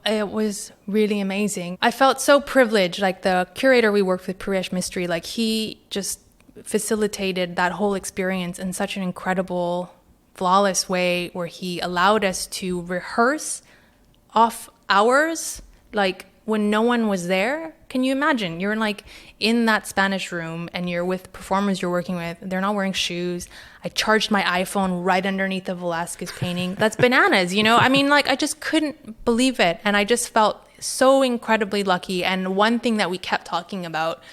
it was really amazing. I felt so privileged. Like the curator we worked with, Paresh Mistry, like he just facilitated that whole experience in such an incredible, flawless way, where he allowed us to rehearse off hours, like when no one was there. Can you imagine? You're like in that Spanish room and you're with performers you're working with. They're not wearing shoes. I charged my iPhone right underneath the Velasquez painting. That's bananas, I just couldn't believe it. And I just felt so incredibly lucky. And one thing that we kept talking about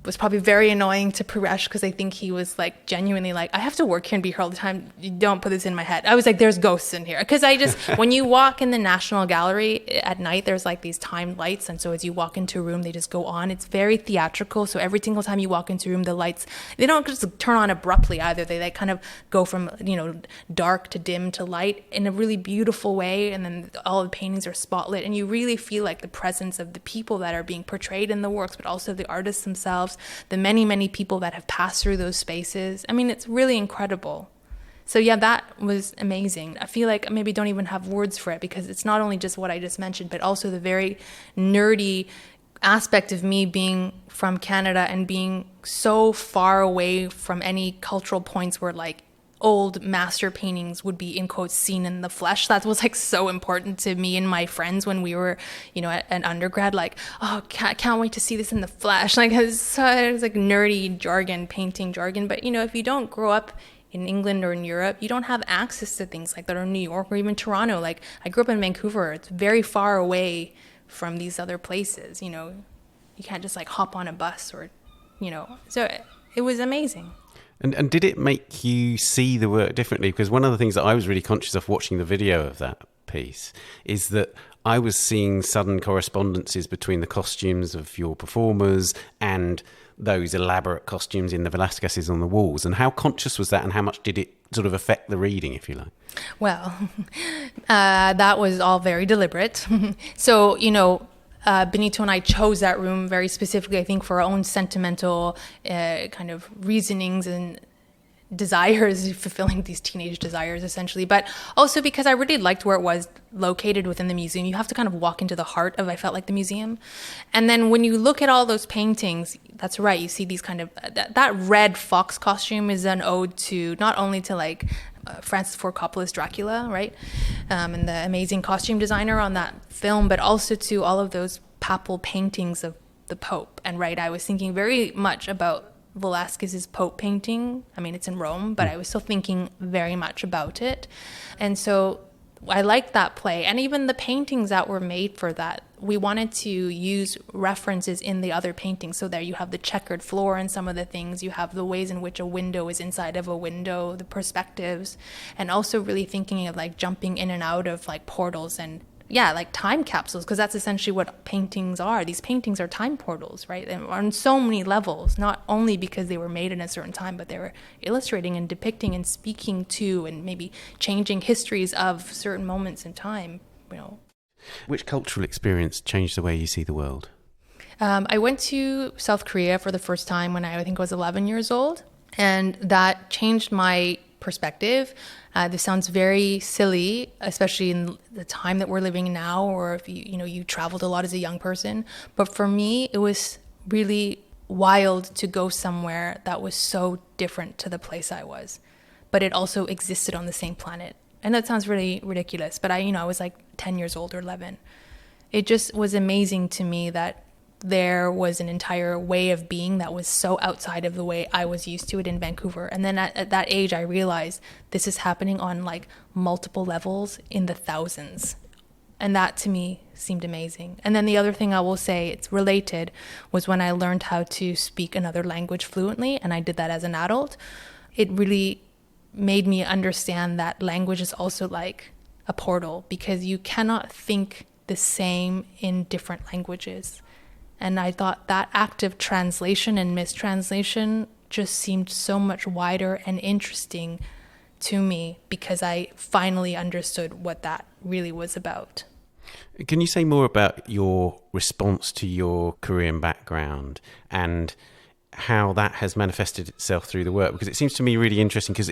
was probably very annoying to Paresh, because I think he was like genuinely like, I have to work here and be here all the time. You don't put this in my head. I was like, there's ghosts in here. Because when you walk in the National Gallery at night, there's like these timed lights. And so as you walk into a room, they just go on. It's very theatrical. So every single time you walk into a room, the lights, they don't just turn on abruptly either. They like kind of go from, dark to dim to light in a really beautiful way. And then all the paintings are spotlit. And you really feel like the presence of the people that are being portrayed in the works, but also the artists themselves, the many, many people that have passed through those spaces. It's really incredible. So yeah, that was amazing. I feel like I maybe don't even have words for it, because it's not only just what I just mentioned, but also the very nerdy aspect of me being from Canada and being so far away from any cultural points where like old master paintings would be, in quotes, seen in the flesh. That was like so important to me and my friends when we were, at an undergrad, like, oh, can't wait to see this in the flesh. Like, it was like nerdy jargon, painting jargon. But, if you don't grow up in England or in Europe, you don't have access to things like that, or New York or even Toronto. Like, I grew up in Vancouver. It's very far away from these other places. You can't just like hop on a bus or, so it was amazing. And did it make you see the work differently? Because one of the things that I was really conscious of watching the video of that piece is that I was seeing sudden correspondences between the costumes of your performers and those elaborate costumes in the Velázquez's on the walls. And how conscious was that, and how much did it sort of affect the reading, if you like? Well, that was all very deliberate. So, Benito and I chose that room very specifically, I think, for our own sentimental kind of reasonings and desires, fulfilling these teenage desires, essentially. But also because I really liked where it was located within the museum. You have to kind of walk into the heart of, I felt like, the museum. And then when you look at all those paintings, that's right, you see these kind of, that red fox costume is an ode to, not only to like Francis Ford Coppola's Dracula, right? And the amazing costume designer on that film, but also to all of those papal paintings of the Pope. And right, I was thinking very much about Velázquez's Pope painting. I mean, it's in Rome, but I was still thinking very much about it. And so I liked that play. And even the paintings that were made for that, we wanted to use references in the other paintings. So there you have the checkered floor and some of the things. You have the ways in which a window is inside of a window, the perspectives, and also really thinking of like jumping in and out of like portals and like time capsules, because that's essentially what paintings are. These paintings are time portals, right? And on so many levels, not only because they were made in a certain time, but they were illustrating and depicting and speaking to and maybe changing histories of certain moments in time, Which cultural experience changed the way you see the world? I went to South Korea for the first time when I think I was 11 years old, and that changed my perspective. This sounds very silly, especially in the time that we're living now, or if you traveled a lot as a young person. But for me, it was really wild to go somewhere that was so different to the place I was, but it also existed on the same planet. And that sounds really ridiculous, but I was like 10 years old or 11. It just was amazing to me that there was an entire way of being that was so outside of the way I was used to it in Vancouver. And then at that age, I realized this is happening on like multiple levels in the thousands. And that to me seemed amazing. And then the other thing I will say, it's related, was when I learned how to speak another language fluently, and I did that as an adult. It really made me understand that language is also like a portal, because you cannot think the same in different languages. And I thought that act of translation and mistranslation just seemed so much wider and interesting to me, because I finally understood what that really was about. Can you say more about your response to your Korean background and how that has manifested itself through the work? Because it seems to me really interesting, because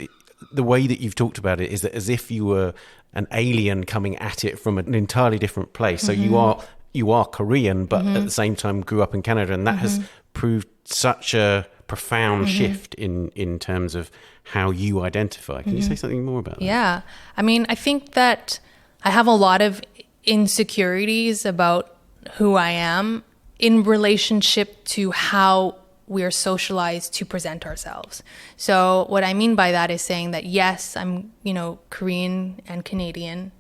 the way that you've talked about it is that as if you were an alien coming at it from an entirely different place. So you are Korean, but at the same time grew up in Canada, and that has proved such a profound shift in terms of how you identify. Can you say something more about that? Yeah. I mean, I think that I have a lot of insecurities about who I am in relationship to how we are socialized to present ourselves. So what I mean by that is saying that, yes, I'm, Korean and Canadian,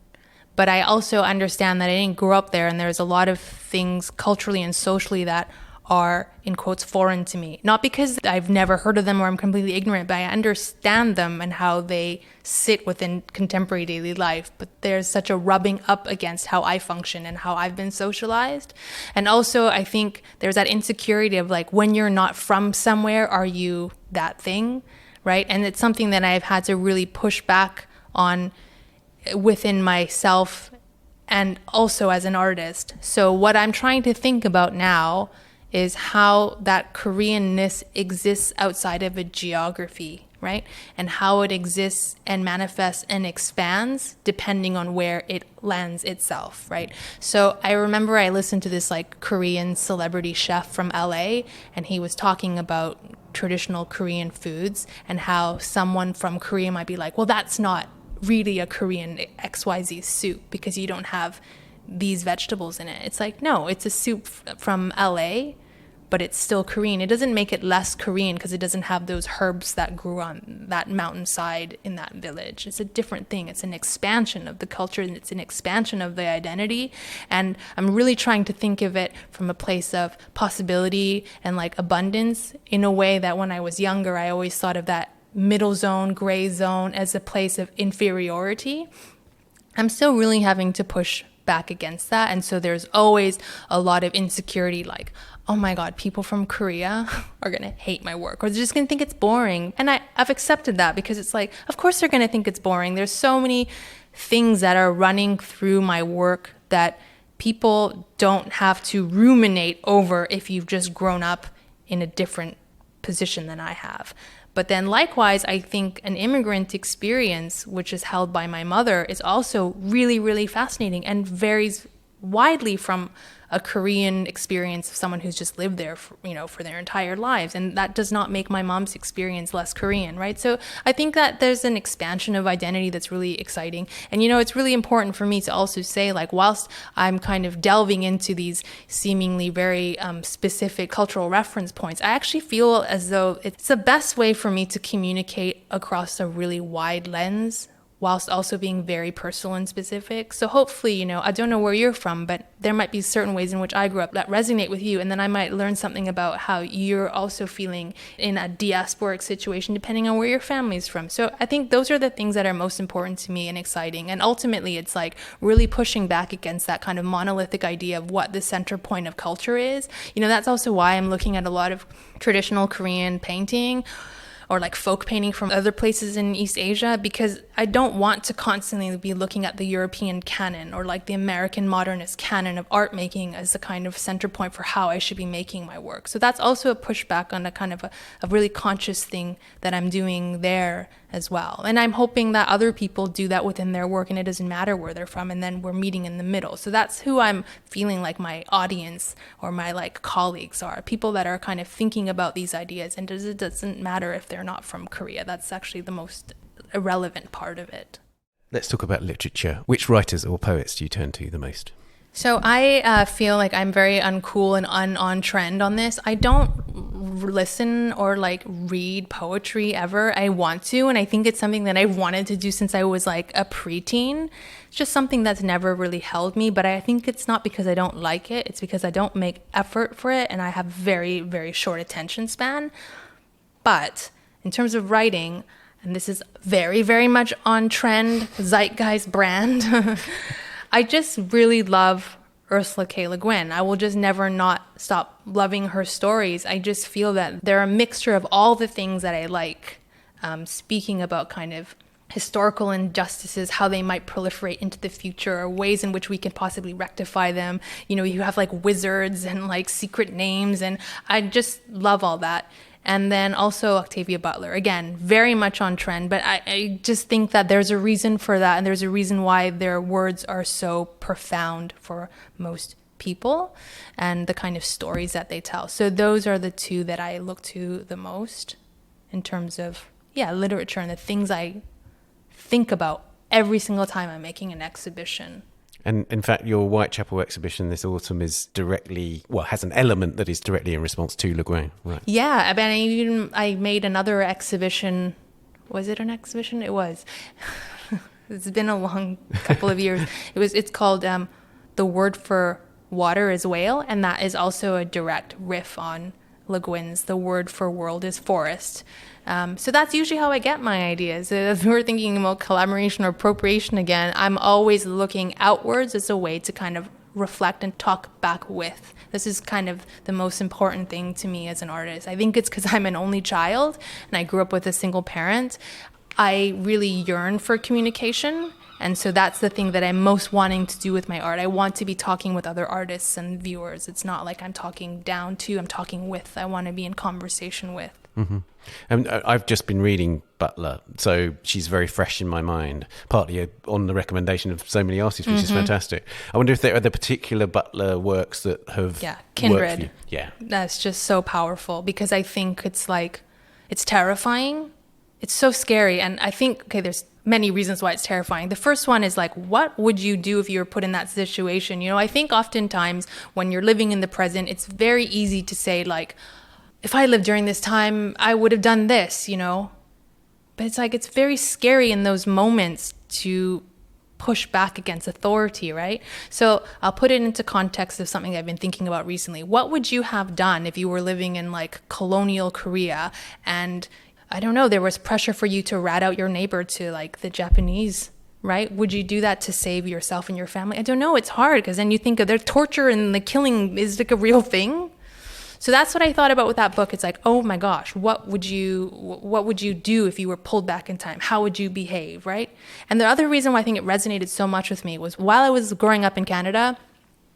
but I also understand that I didn't grow up there, and there's a lot of things culturally and socially that are, in quotes, foreign to me. Not because I've never heard of them or I'm completely ignorant, but I understand them and how they sit within contemporary daily life. But there's such a rubbing up against how I function and how I've been socialized. And also, I think there's that insecurity of like, when you're not from somewhere, are you that thing, right? And it's something that I've had to really push back on within myself and also as an artist. So what I'm trying to think about now is how that Koreanness exists outside of a geography, right? And how it exists and manifests and expands depending on where it lands itself, right? So I remember I listened to this like Korean celebrity chef from LA, and he was talking about traditional Korean foods and how someone from Korea might be like, well, that's not really a Korean XYZ soup because you don't have these vegetables in it. It's like, no, it's a soup from LA, but it's still Korean. It doesn't make it less Korean because it doesn't have those herbs that grew on that mountainside in that village. It's a different thing. It's an expansion of the culture, and it's an expansion of the identity. And I'm really trying to think of it from a place of possibility and like abundance, in a way that when I was younger, I always thought of that middle zone, gray zone as a place of inferiority. I'm still really having to push back against that. And so there's always a lot of insecurity, like, oh my God, people from Korea are going to hate my work, or they're just going to think it's boring. And I've accepted that, because it's like, of course they're going to think it's boring. There's so many things that are running through my work that people don't have to ruminate over if you've just grown up in a different position than I have. But then likewise, I think an immigrant experience, which is held by my mother, is also really, really fascinating and varies widely from a Korean experience of someone who's just lived there for their entire lives. And that does not make my mom's experience less Korean, right? So I think that there's an expansion of identity that's really exciting. And, it's really important for me to also say, like, whilst I'm kind of delving into these seemingly very specific cultural reference points, I actually feel as though it's the best way for me to communicate across a really wide lens, whilst also being very personal and specific. So hopefully, I don't know where you're from, but there might be certain ways in which I grew up that resonate with you. And then I might learn something about how you're also feeling in a diasporic situation, depending on where your family's from. So I think those are the things that are most important to me and exciting. And ultimately, it's like really pushing back against that kind of monolithic idea of what the center point of culture is. That's also why I'm looking at a lot of traditional Korean painting, or like folk painting from other places in East Asia, because I don't want to constantly be looking at the European canon or like the American modernist canon of art making as a kind of center point for how I should be making my work. So that's also a pushback on a kind of a really conscious thing that I'm doing there as well. And I'm hoping that other people do that within their work, and it doesn't matter where they're from, and then we're meeting in the middle. So that's who I'm feeling like my audience or my like colleagues are, people that are kind of thinking about these ideas, and it doesn't matter if they're not from Korea. That's actually the most irrelevant part of it. Let's talk about literature. Which writers or poets do you turn to the most? So I feel like I'm very uncool and on trend on this. I don't listen or like read poetry ever. I want to, and I think it's something that I've wanted to do since I was like a preteen. It's just something that's never really held me, but I think it's not because I don't like it. It's because I don't make effort for it, and I have very, very short attention span. But in terms of writing, and this is very, very much on trend, zeitgeist brand, I just really love Ursula K. Le Guin. I will just never not stop loving her stories. I just feel that they're a mixture of all the things that I like, speaking about kind of historical injustices, how they might proliferate into the future, or ways in which we can possibly rectify them. You have like wizards and like secret names, and I just love all that. And then also Octavia Butler, again, very much on trend, but I just think that there's a reason for that, and there's a reason why their words are so profound for most people, and the kind of stories that they tell. So those are the two that I look to the most in terms of, literature and the things I think about every single time I'm making an exhibition. And in fact, your Whitechapel exhibition this autumn is has an element that is directly in response to Le Guin, right? Yeah, I made another exhibition. Was it an exhibition? It was. It's been a long couple of years. It's called The Word for Water is Whale, and that is also a direct riff on Le Guin's The Word for World is Forest. So that's usually how I get my ideas. If we're thinking about collaboration or appropriation again, I'm always looking outwards as a way to kind of reflect and talk back with. This is kind of the most important thing to me as an artist. I think it's because I'm an only child and I grew up with a single parent. I really yearn for communication. And so that's the thing that I'm most wanting to do with my art. I want to be talking with other artists and viewers. It's not like I'm talking down to, I'm talking with. I want to be in conversation with. And I've just been reading Butler, so she's very fresh in my mind, partly on the recommendation of so many artists, which is fantastic. I wonder if there are the particular Butler works that have Kindred. worked for you. Yeah, that's just so powerful, because I think it's like, it's terrifying. It's so scary. And I think, there's many reasons why it's terrifying. The first one is like, what would you do if you were put in that situation? You know, I think oftentimes when you're living in the present, it's very easy to say like, if I lived during this time, I would have done this, you know? But it's like, it's very scary in those moments to push back against authority, right? So I'll put it into context of something I've been thinking about recently. What would you have done if you were living in like colonial Korea and, I don't know, there was pressure for you to rat out your neighbor to like the Japanese, right? Would you do that to save yourself and your family? I don't know. It's hard, because then you think of their torture and the killing is like a real thing. So that's what I thought about with that book. It's like, oh my gosh, what would you do if you were pulled back in time? How would you behave, right? And the other reason why I think it resonated so much with me was while I was growing up in Canada,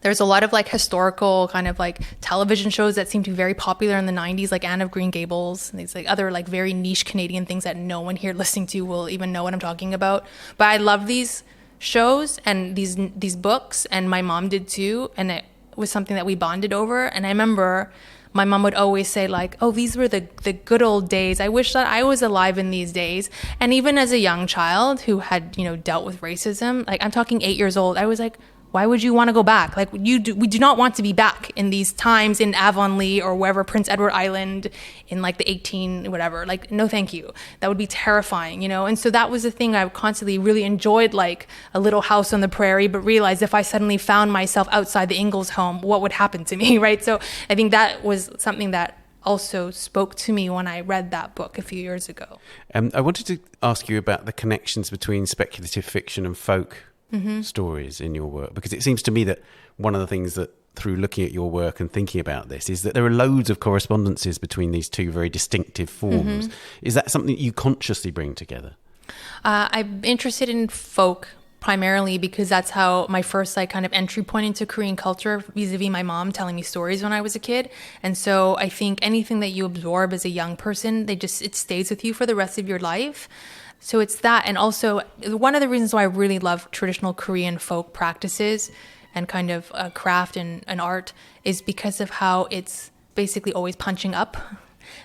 there's a lot of like historical kind of like television shows that seemed to be very popular in the 90s, like Anne of Green Gables, and these like other like very niche Canadian things that no one here listening to will even know what I'm talking about. But I love these shows and these books, and my mom did too, and it was something that we bonded over. And I remember my mom would always say like, oh, these were the good old days. I wish that I was alive in these days. And even as a young child who had, you know, dealt with racism, like I'm talking 8 years old, I was like, why would you want to go back? Like we do not want to be back in these times in Avonlea or wherever, Prince Edward Island in like the 18 whatever. Like, no, thank you. That would be terrifying, you know? And so that was the thing I constantly really enjoyed, like a Little House on the Prairie, but realized if I suddenly found myself outside the Ingalls home, what would happen to me, right? So I think that was something that also spoke to me when I read that book a few years ago. I wanted to ask you about the connections between speculative fiction and folk stories in your work, because it seems to me that one of the things that through looking at your work and thinking about this is that there are loads of correspondences between these two very distinctive forms. Is that something that you consciously bring together? I'm interested in folk primarily because that's how my first like kind of entry point into Korean culture, vis-a-vis my mom telling me stories when I was a kid. And so I think anything that you absorb as a young person, it stays with you for the rest of your life. So it's that. And also one of the reasons why I really love traditional Korean folk practices and kind of craft and art is because of how it's basically always punching up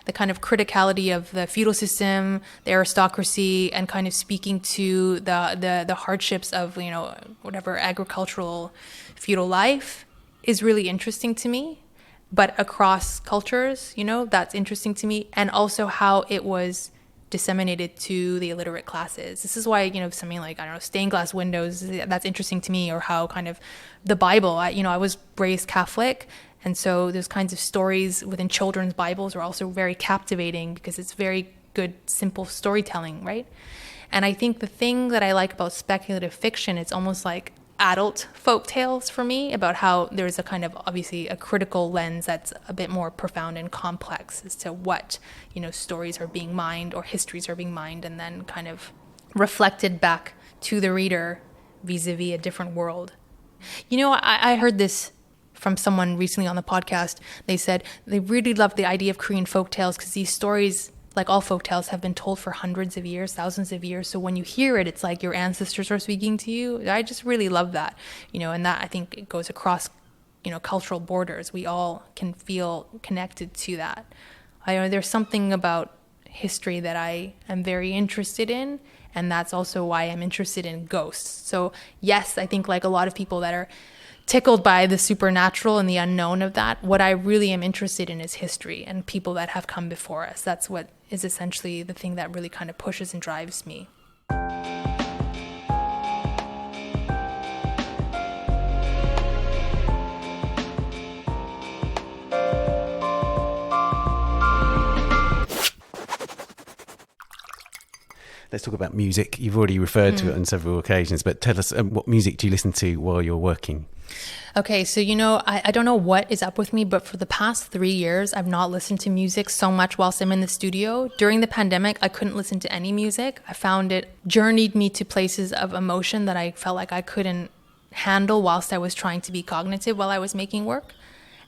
the kind of criticality of the feudal system, the aristocracy, and kind of speaking to the hardships of, you know, whatever agricultural feudal life is really interesting to me. But across cultures, you know, that's interesting to me. And also how it was disseminated to the illiterate classes. This is why, you know, something like, I don't know, stained glass windows, that's interesting to me, or how kind of the Bible, I was raised Catholic, and so those kinds of stories within children's Bibles are also very captivating because it's very good, simple storytelling, right? And I think the thing that I like about speculative fiction, it's almost like adult folk tales for me, about how there's a kind of obviously a critical lens that's a bit more profound and complex as to what, you know, stories are being mined or histories are being mined and then kind of reflected back to the reader vis-a-vis a different world. You know, I heard this from someone recently on the podcast. They said they really loved the idea of Korean folk tales because these stories, like all folk tales, have been told for hundreds of years, thousands of years. So when you hear it, it's like your ancestors are speaking to you. I just really love that, you know, and that I think it goes across, you know, cultural borders. We all can feel connected to that. I know there's something about history that I am very interested in, and that's also why I'm interested in ghosts. So yes, I think like a lot of people that are tickled by the supernatural and the unknown of that, what I really am interested in is history and people that have come before us. That's what is essentially the thing that really kind of pushes and drives me. Let's talk about music. You've already referred to it on several occasions, but tell us, what music do you listen to while you're working? Okay, so, you know, I don't know what is up with me, but for the past 3 years, I've not listened to music so much whilst I'm in the studio. During the pandemic, I couldn't listen to any music. I found it journeyed me to places of emotion that I felt like I couldn't handle whilst I was trying to be cognitive while I was making work.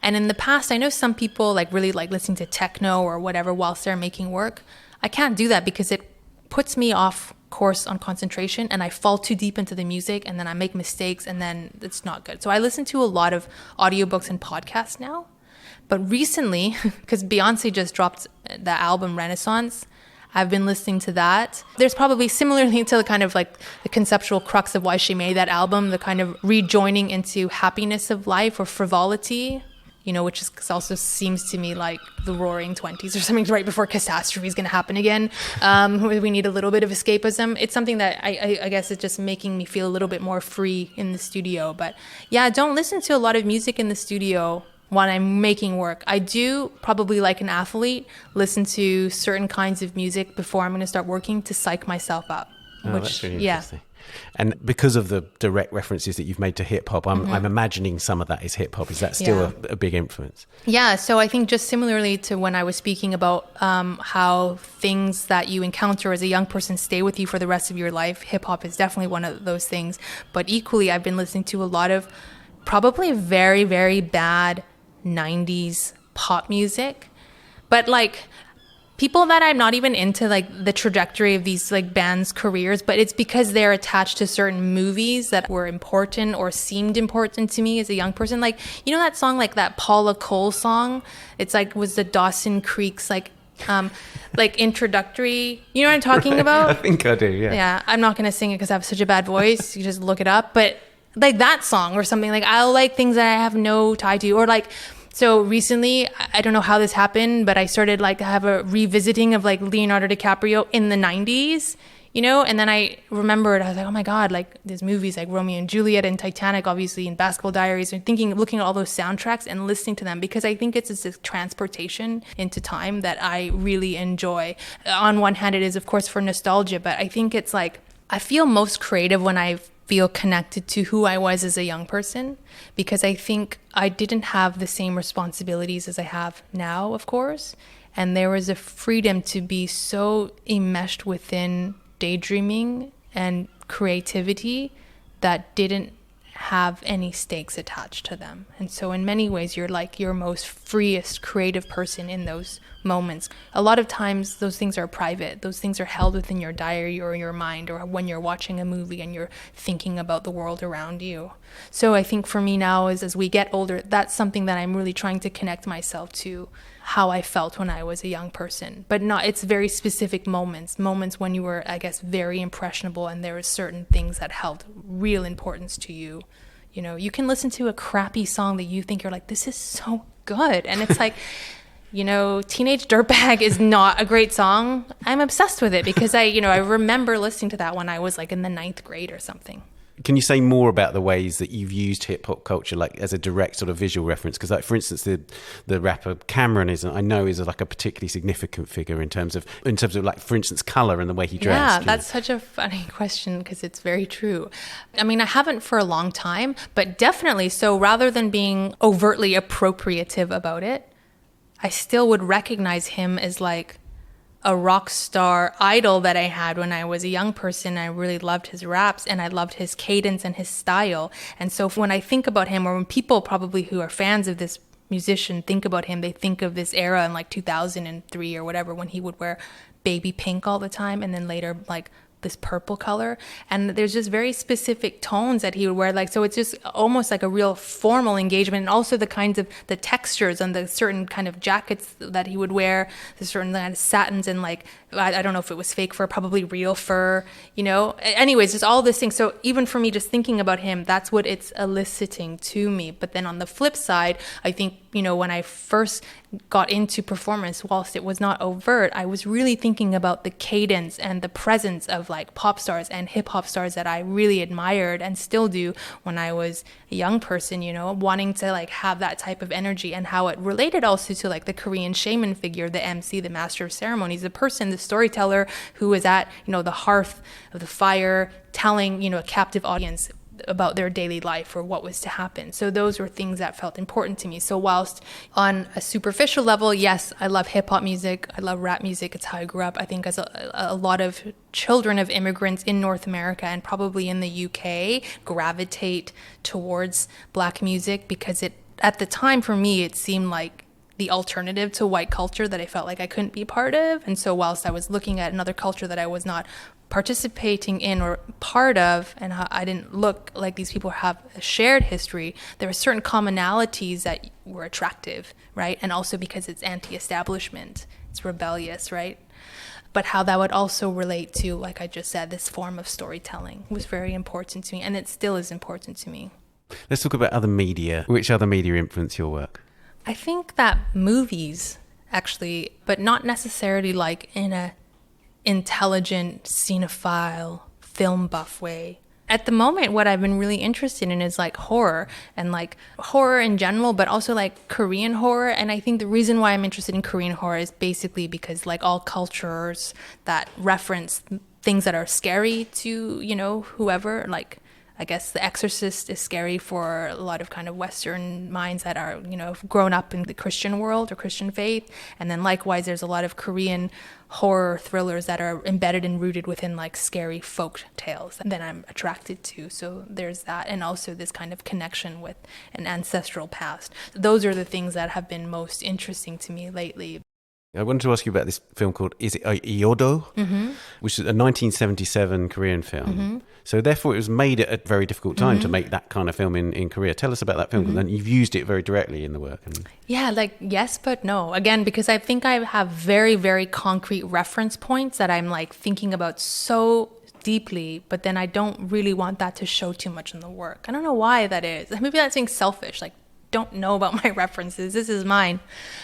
And in the past, I know some people like really like listening to techno or whatever whilst they're making work. I can't do that because it puts me off course on concentration, and I fall too deep into the music, and then I make mistakes, and then it's not good. So I listen to a lot of audiobooks and podcasts now. But recently, because Beyonce just dropped the album Renaissance, I've been listening to that. There's probably similarly to the kind of like the conceptual crux of why she made that album, the kind of rejoining into happiness of life or frivolity, you know, which is also seems to me like the roaring 20s or something right before catastrophe is going to happen again. We need a little bit of escapism. It's something that I guess it's just making me feel a little bit more free in the studio. But yeah, don't listen to a lot of music in the studio when I'm making work. I do, probably like an athlete, listen to certain kinds of music before I'm going to start working to psych myself up. That's really interesting. And because of the direct references that you've made to hip hop, I'm imagining some of that is hip hop. Is that still a big influence? Yeah. So I think just similarly to when I was speaking about how things that you encounter as a young person stay with you for the rest of your life, hip hop is definitely one of those things. But equally, I've been listening to a lot of probably very, very bad 90s pop music. But like people that I'm not even into like the trajectory of these like bands' careers, but it's because they're attached to certain movies that were important or seemed important to me as a young person. Like, you know that song, like that Paula Cole song? It's like was the Dawson Creek's like introductory. You know what I'm talking about? I think I do, yeah. Yeah, I'm not going to sing it because I have such a bad voice. You just look it up. But like that song or something, like I'll like things that I have no tie to, or like, so recently, I don't know how this happened, but I started like to have a revisiting of like Leonardo DiCaprio in the 90s, you know? And then I remembered, I was like, oh my God, like there's movies like Romeo and Juliet and Titanic, obviously, and Basketball Diaries, and looking at all those soundtracks and listening to them, because I think it's this transportation into time that I really enjoy. On one hand, it is of course for nostalgia, but I think it's like, I feel most creative when I feel connected to who I was as a young person, because I think I didn't have the same responsibilities as I have now, of course. And there was a freedom to be so enmeshed within daydreaming and creativity that didn't have any stakes attached to them. And so in many ways, you're like your most freest creative person in those moments. A lot of times those things are private. Those things are held within your diary or your mind, or when you're watching a movie and you're thinking about the world around you. So I think for me now is as we get older, that's something that I'm really trying to connect myself to, how I felt when I was a young person. But not, it's very specific moments when you were, I guess, very impressionable and there were certain things that held real importance to you. You know, you can listen to a crappy song that you think you're like, this is so good. And it's like, you know, Teenage Dirtbag is not a great song. I'm obsessed with it because I remember listening to that when I was like in the 9th grade or something. Can you say more about the ways that you've used hip hop culture, like as a direct sort of visual reference? Because, like, for instance, the rapper Cameron is like a particularly significant figure in terms of like, for instance, color and the way he dressed. Yeah, that's such a funny question because it's very true. I mean, I haven't for a long time, but definitely. So rather than being overtly appropriative about it, I still would recognize him as like a rock star idol that I had when I was a young person. I really loved his raps and I loved his cadence and his style. And so when I think about him, or when people probably who are fans of this musician think about him, they think of this era in like 2003 or whatever, when he would wear baby pink all the time and then later like this purple color. And there's just very specific tones that he would wear. Like, so it's just almost like a real formal engagement. And also the kinds of the textures on the certain kind of jackets that he would wear, the certain kind of satins and like, I don't know if it was fake fur, probably real fur, you know. Anyways, just all this thing. So even for me, just thinking about him, that's what it's eliciting to me. But then on the flip side, I think, you know, when I first got into performance, whilst it was not overt, I was really thinking about the cadence and the presence of like pop stars and hip hop stars that I really admired and still do when I was a young person, you know, wanting to like have that type of energy, and how it related also to like the Korean shaman figure, the MC, the master of ceremonies, the person, the storyteller who is at, you know, the hearth of the fire, telling, you know, a captive audience about their daily life or what was to happen. So those were things that felt important to me. So whilst on a superficial level, yes, I love hip hop music, I love rap music, it's how I grew up. I think as a lot of children of immigrants in North America and probably in the UK gravitate towards Black music because it at the time, for me, it seemed like the alternative to white culture that I felt like I couldn't be part of. And so whilst I was looking at another culture that I was not participating in or part of, and I didn't look like these people have a shared history, there were certain commonalities that were attractive, right? And also because it's anti-establishment, it's rebellious, right? But how that would also relate to, like I just said, this form of storytelling was very important to me, and it still is important to me. Let's talk about other media. Which other media influence your work? I think that movies, actually, but not necessarily like in a intelligent, cinephile, film buff way. At the moment, what I've been really interested in is like horror, and like horror in general, but also like Korean horror. And I think the reason why I'm interested in Korean horror is basically because like all cultures that reference things that are scary to, you know, whoever, like I guess The Exorcist is scary for a lot of kind of Western minds that are, you know, grown up in the Christian world or Christian faith. And then likewise, there's a lot of Korean horror thrillers that are embedded and rooted within like scary folk tales that I'm attracted to. So there's that. And also this kind of connection with an ancestral past. Those are the things that have been most interesting to me lately. I wanted to ask you about this film called, is it Iodo? Mm-hmm. Which is a 1977 Korean film. Mm-hmm. So therefore it was made at a very difficult time to make that kind of film in Korea. Tell us about that film, because then you've used it very directly in the work. Yeah, like yes, but no. Again, because I think I have very, very concrete reference points that I'm like thinking about so deeply, but then I don't really want that to show too much in the work. I don't know why that is. Maybe that's being selfish, like don't know about my references. This is mine.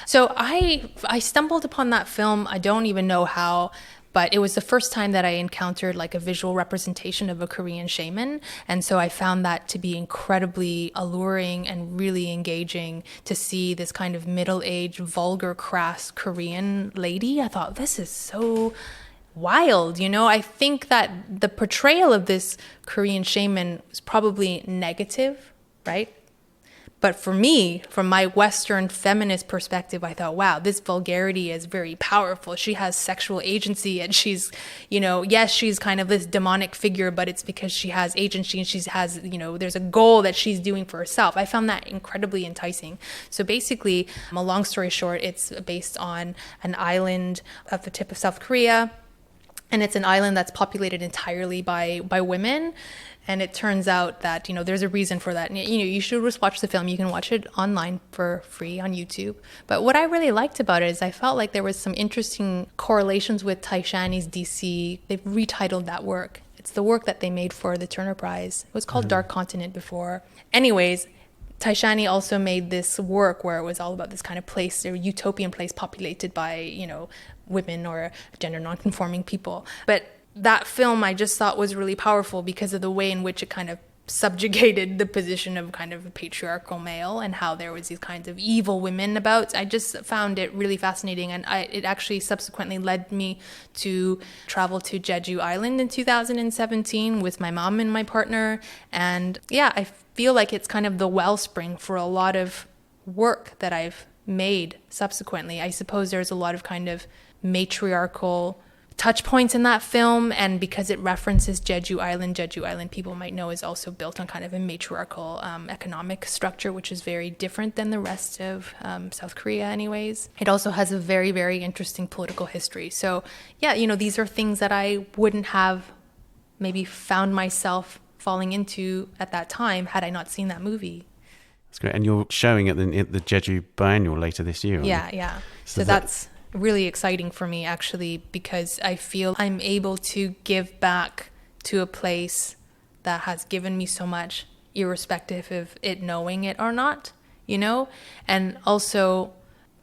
So I stumbled upon that film. I don't even know how, but it was the first time that I encountered like a visual representation of a Korean shaman. And so I found that to be incredibly alluring and really engaging to see this kind of middle-aged, vulgar, crass Korean lady. I thought, this is so wild, you know? I think that the portrayal of this Korean shaman was probably negative, right? But for me, from my Western feminist perspective, I thought, wow, this vulgarity is very powerful. She has sexual agency, and she's, you know, yes, she's kind of this demonic figure, but it's because she has agency and she has, you know, there's a goal that she's doing for herself. I found that incredibly enticing. So basically, a long story short, it's based on an island at the tip of South Korea. And it's an island that's populated entirely by women. And it turns out that, you know, there's a reason for that. And, you know, you should just watch the film. You can watch it online for free on YouTube. But what I really liked about it is I felt like there was some interesting correlations with Taishani's DC. They've retitled that work. It's the work that they made for the Turner Prize. It was called Dark Continent before. Anyways, Taishani also made this work where it was all about this kind of place, a utopian place populated by, you know, women or gender non-conforming people. But that film I just thought was really powerful because of the way in which it kind of subjugated the position of kind of a patriarchal male and how there was these kinds of evil women about. I just found it really fascinating, and it actually subsequently led me to travel to Jeju Island in 2017 with my mom and my partner. And yeah, I feel like it's kind of the wellspring for a lot of work that I've made subsequently. I suppose there's a lot of kind of matriarchal touch points in that film, and because it references Jeju Island, people might know, is also built on kind of a matriarchal economic structure, which is very different than the rest of South Korea anyways. It also has a very, very interesting political history. So yeah, you know, these are things that I wouldn't have maybe found myself falling into at that time had I not seen that movie. That's great. And you're showing at the Jeju Biennial later this year. Yeah. So that's really exciting for me, actually, because I feel I'm able to give back to a place that has given me so much, irrespective of it knowing it or not, you know? And also,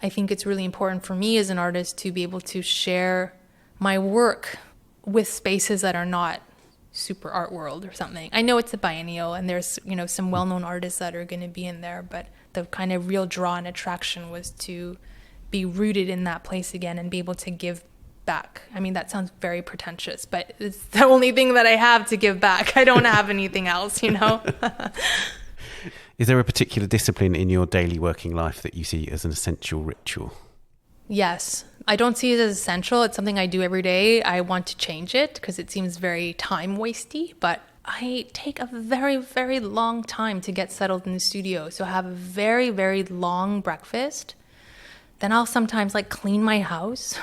I think it's really important for me as an artist to be able to share my work with spaces that are not super art world or something. I know it's a biennial and there's, you know, some well-known artists that are going to be in there, but the kind of real draw and attraction was to be rooted in that place again and be able to give back. I mean, that sounds very pretentious, but it's the only thing that I have to give back. I don't have anything else, you know? Is there a particular discipline in your daily working life that you see as an essential ritual? Yes. I don't see it as essential. It's something I do every day. I want to change it because it seems very time wasty, but I take a very, very long time to get settled in the studio. So I have a very, very long breakfast. Then I'll sometimes like clean my house.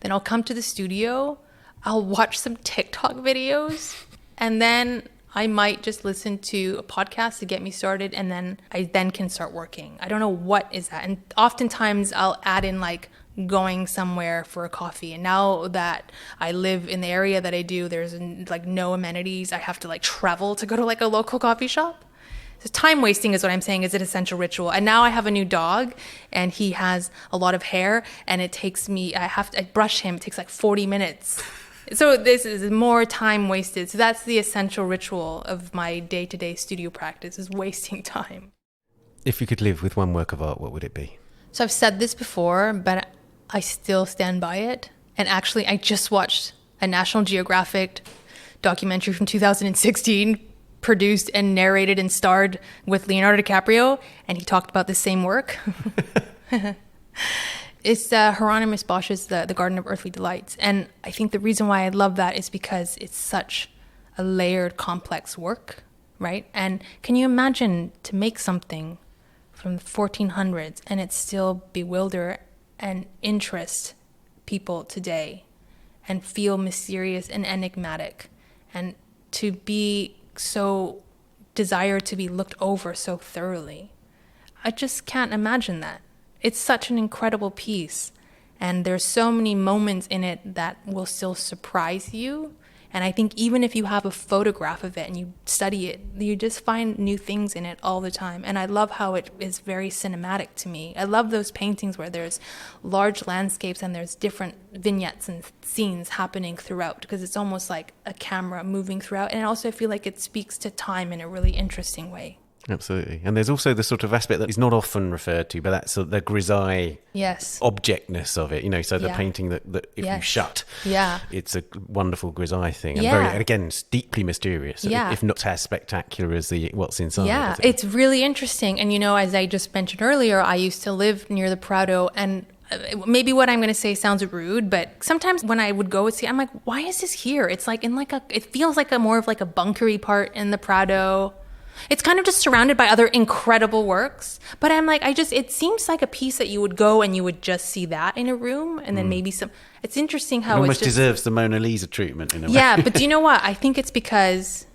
Then I'll come to the studio. I'll watch some TikTok videos. And then I might just listen to a podcast to get me started. And then I then can start working. I don't know what is that. And oftentimes I'll add in like going somewhere for a coffee. And now that I live in the area that I do, there's like no amenities. I have to like travel to go to like a local coffee shop. So time wasting is what I'm saying is an essential ritual. And now I have a new dog and he has a lot of hair and it takes me, I brush him. It takes like 40 minutes. So this is more time wasted. So that's the essential ritual of my day-to-day studio practice is wasting time. If you could live with one work of art, what would it be? So I've said this before, but I still stand by it. And actually, I just watched a National Geographic documentary from 2016, produced and narrated and starred with Leonardo DiCaprio, and he talked about the same work. It's Hieronymus Bosch's The Garden of Earthly Delights. And I think the reason why I love that is because it's such a layered, complex work, right? And can you imagine to make something from the 1400s and it still bewilder and interest people today and feel mysterious and enigmatic and to be so desired to be looked over so thoroughly? I just can't imagine that. It's such an incredible piece and there's so many moments in it that will still surprise you. And I think even if you have a photograph of it and you study it, you just find new things in it all the time. And I love how it is very cinematic to me. I love those paintings where there's large landscapes and there's different vignettes and scenes happening throughout because it's almost like a camera moving throughout. And also I feel like it speaks to time in a really interesting way. Absolutely. And there's also the sort of aspect that is not often referred to, but that's sort of the grisaille objectness of it, so the painting that if you shut, it's a wonderful grisaille thing. And very, again, it's deeply mysterious, if not as spectacular as what's inside. Yeah, it's really interesting. And, as I just mentioned earlier, I used to live near the Prado and maybe what I'm going to say sounds rude, but sometimes when I would go and see, I'm like, why is this here? It's like it feels like more of like a bunkery part in the Prado. It's kind of just surrounded by other incredible works. But I'm like, it seems like a piece that you would go and you would just see that in a room. And then maybe it's interesting how it almost deserves the Mona Lisa treatment in a way. Yeah, but do you know what? I think it's because,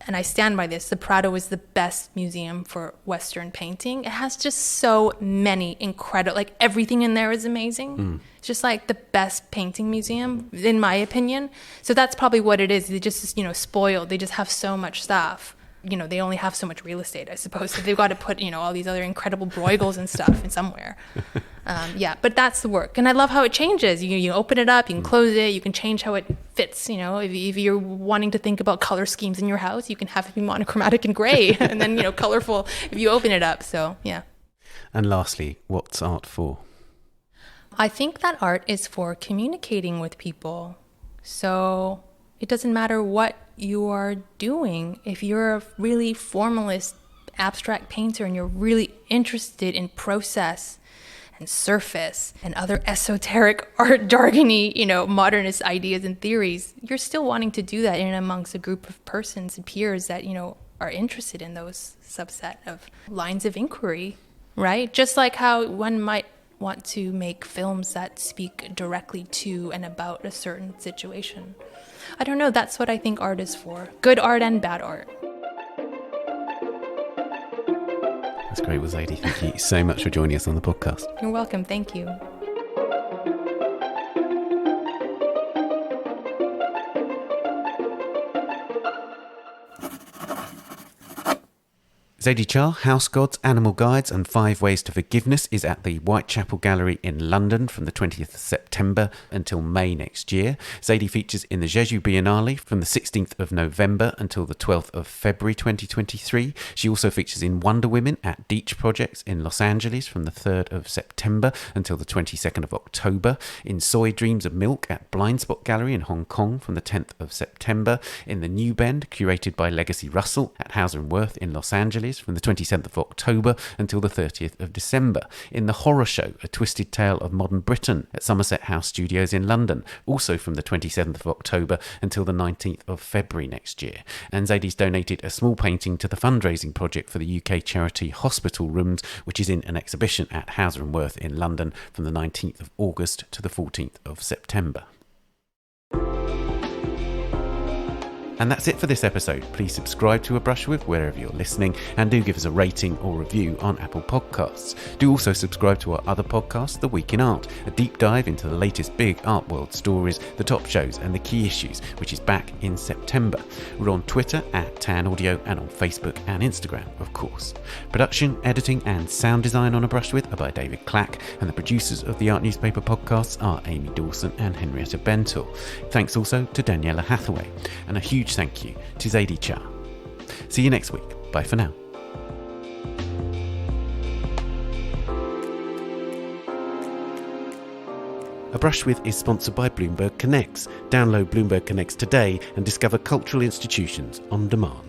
and I stand by this, the Prado is the best museum for Western painting. It has just so many incredible, like everything in there is amazing. It's just like the best painting museum, in my opinion. So that's probably what it is. They just, spoiled. They just have so much stuff. They only have so much real estate, I suppose. So they've got to put, all these other incredible Bruegels and stuff in somewhere. But that's the work. And I love how it changes. You open it up, you can close it, you can change how it fits. If you're wanting to think about color schemes in your house, you can have it be monochromatic and gray and then, colorful if you open it up. So, yeah. And lastly, what's art for? I think that art is for communicating with people. So it doesn't matter what you are doing. If you're a really formalist, abstract painter and you're really interested in process and surface and other esoteric art jargony, modernist ideas and theories, you're still wanting to do that in amongst a group of persons and peers that, are interested in those subset of lines of inquiry, right? Just like how one might want to make films that speak directly to and about a certain situation. I don't know, that's what I think art is for. Good art and bad art. That's great. Well, Zadie, thank you so much for joining us on the podcast. You're welcome. Thank you. Zadie Xa, House Gods, Animal Guides and 5 Ways to Forgiveness is at the Whitechapel Gallery in London from the 20th of September until May next year. Zadie features in the Jeju Biennale from the 16th of November until the 12th of February 2023. She also features in Wonder Women at Deitch Projects in Los Angeles from the 3rd of September until the 22nd of October. In Soy Dreams of Milk at Blind Spot Gallery in Hong Kong from the 10th of September. In the New Bend, curated by Legacy Russell at Hauser & Wirth in Los Angeles Stories from the 27th of October until the 30th of December. In The Horror Show, A Twisted Tale of Modern Britain at Somerset House Studios in London, also from the 27th of October until the 19th of February next year. And Zadie's donated a small painting to the fundraising project for the UK charity Hospital Rooms, which is in an exhibition at Hauser & Wirth in London from the 19th of August to the 14th of September. And that's it for this episode. Please subscribe to A Brush With wherever you're listening, and do give us a rating or review on Apple Podcasts. Do also subscribe to our other podcast, The Week in Art, a deep dive into the latest big art world stories, the top shows and the key issues, which is back in September. We're on Twitter at Tan Audio and on Facebook and Instagram, of course. Production, editing and sound design on A Brush With are by David Clack, and the producers of the Art Newspaper podcasts are Amy Dawson and Henrietta Bentel. Thanks also to Daniela Hathaway, and a huge thank you to Zadie Xa. See you next week. Bye for now. A Brush With is sponsored by Bloomberg Connects. Download Bloomberg Connects today and discover cultural institutions on demand.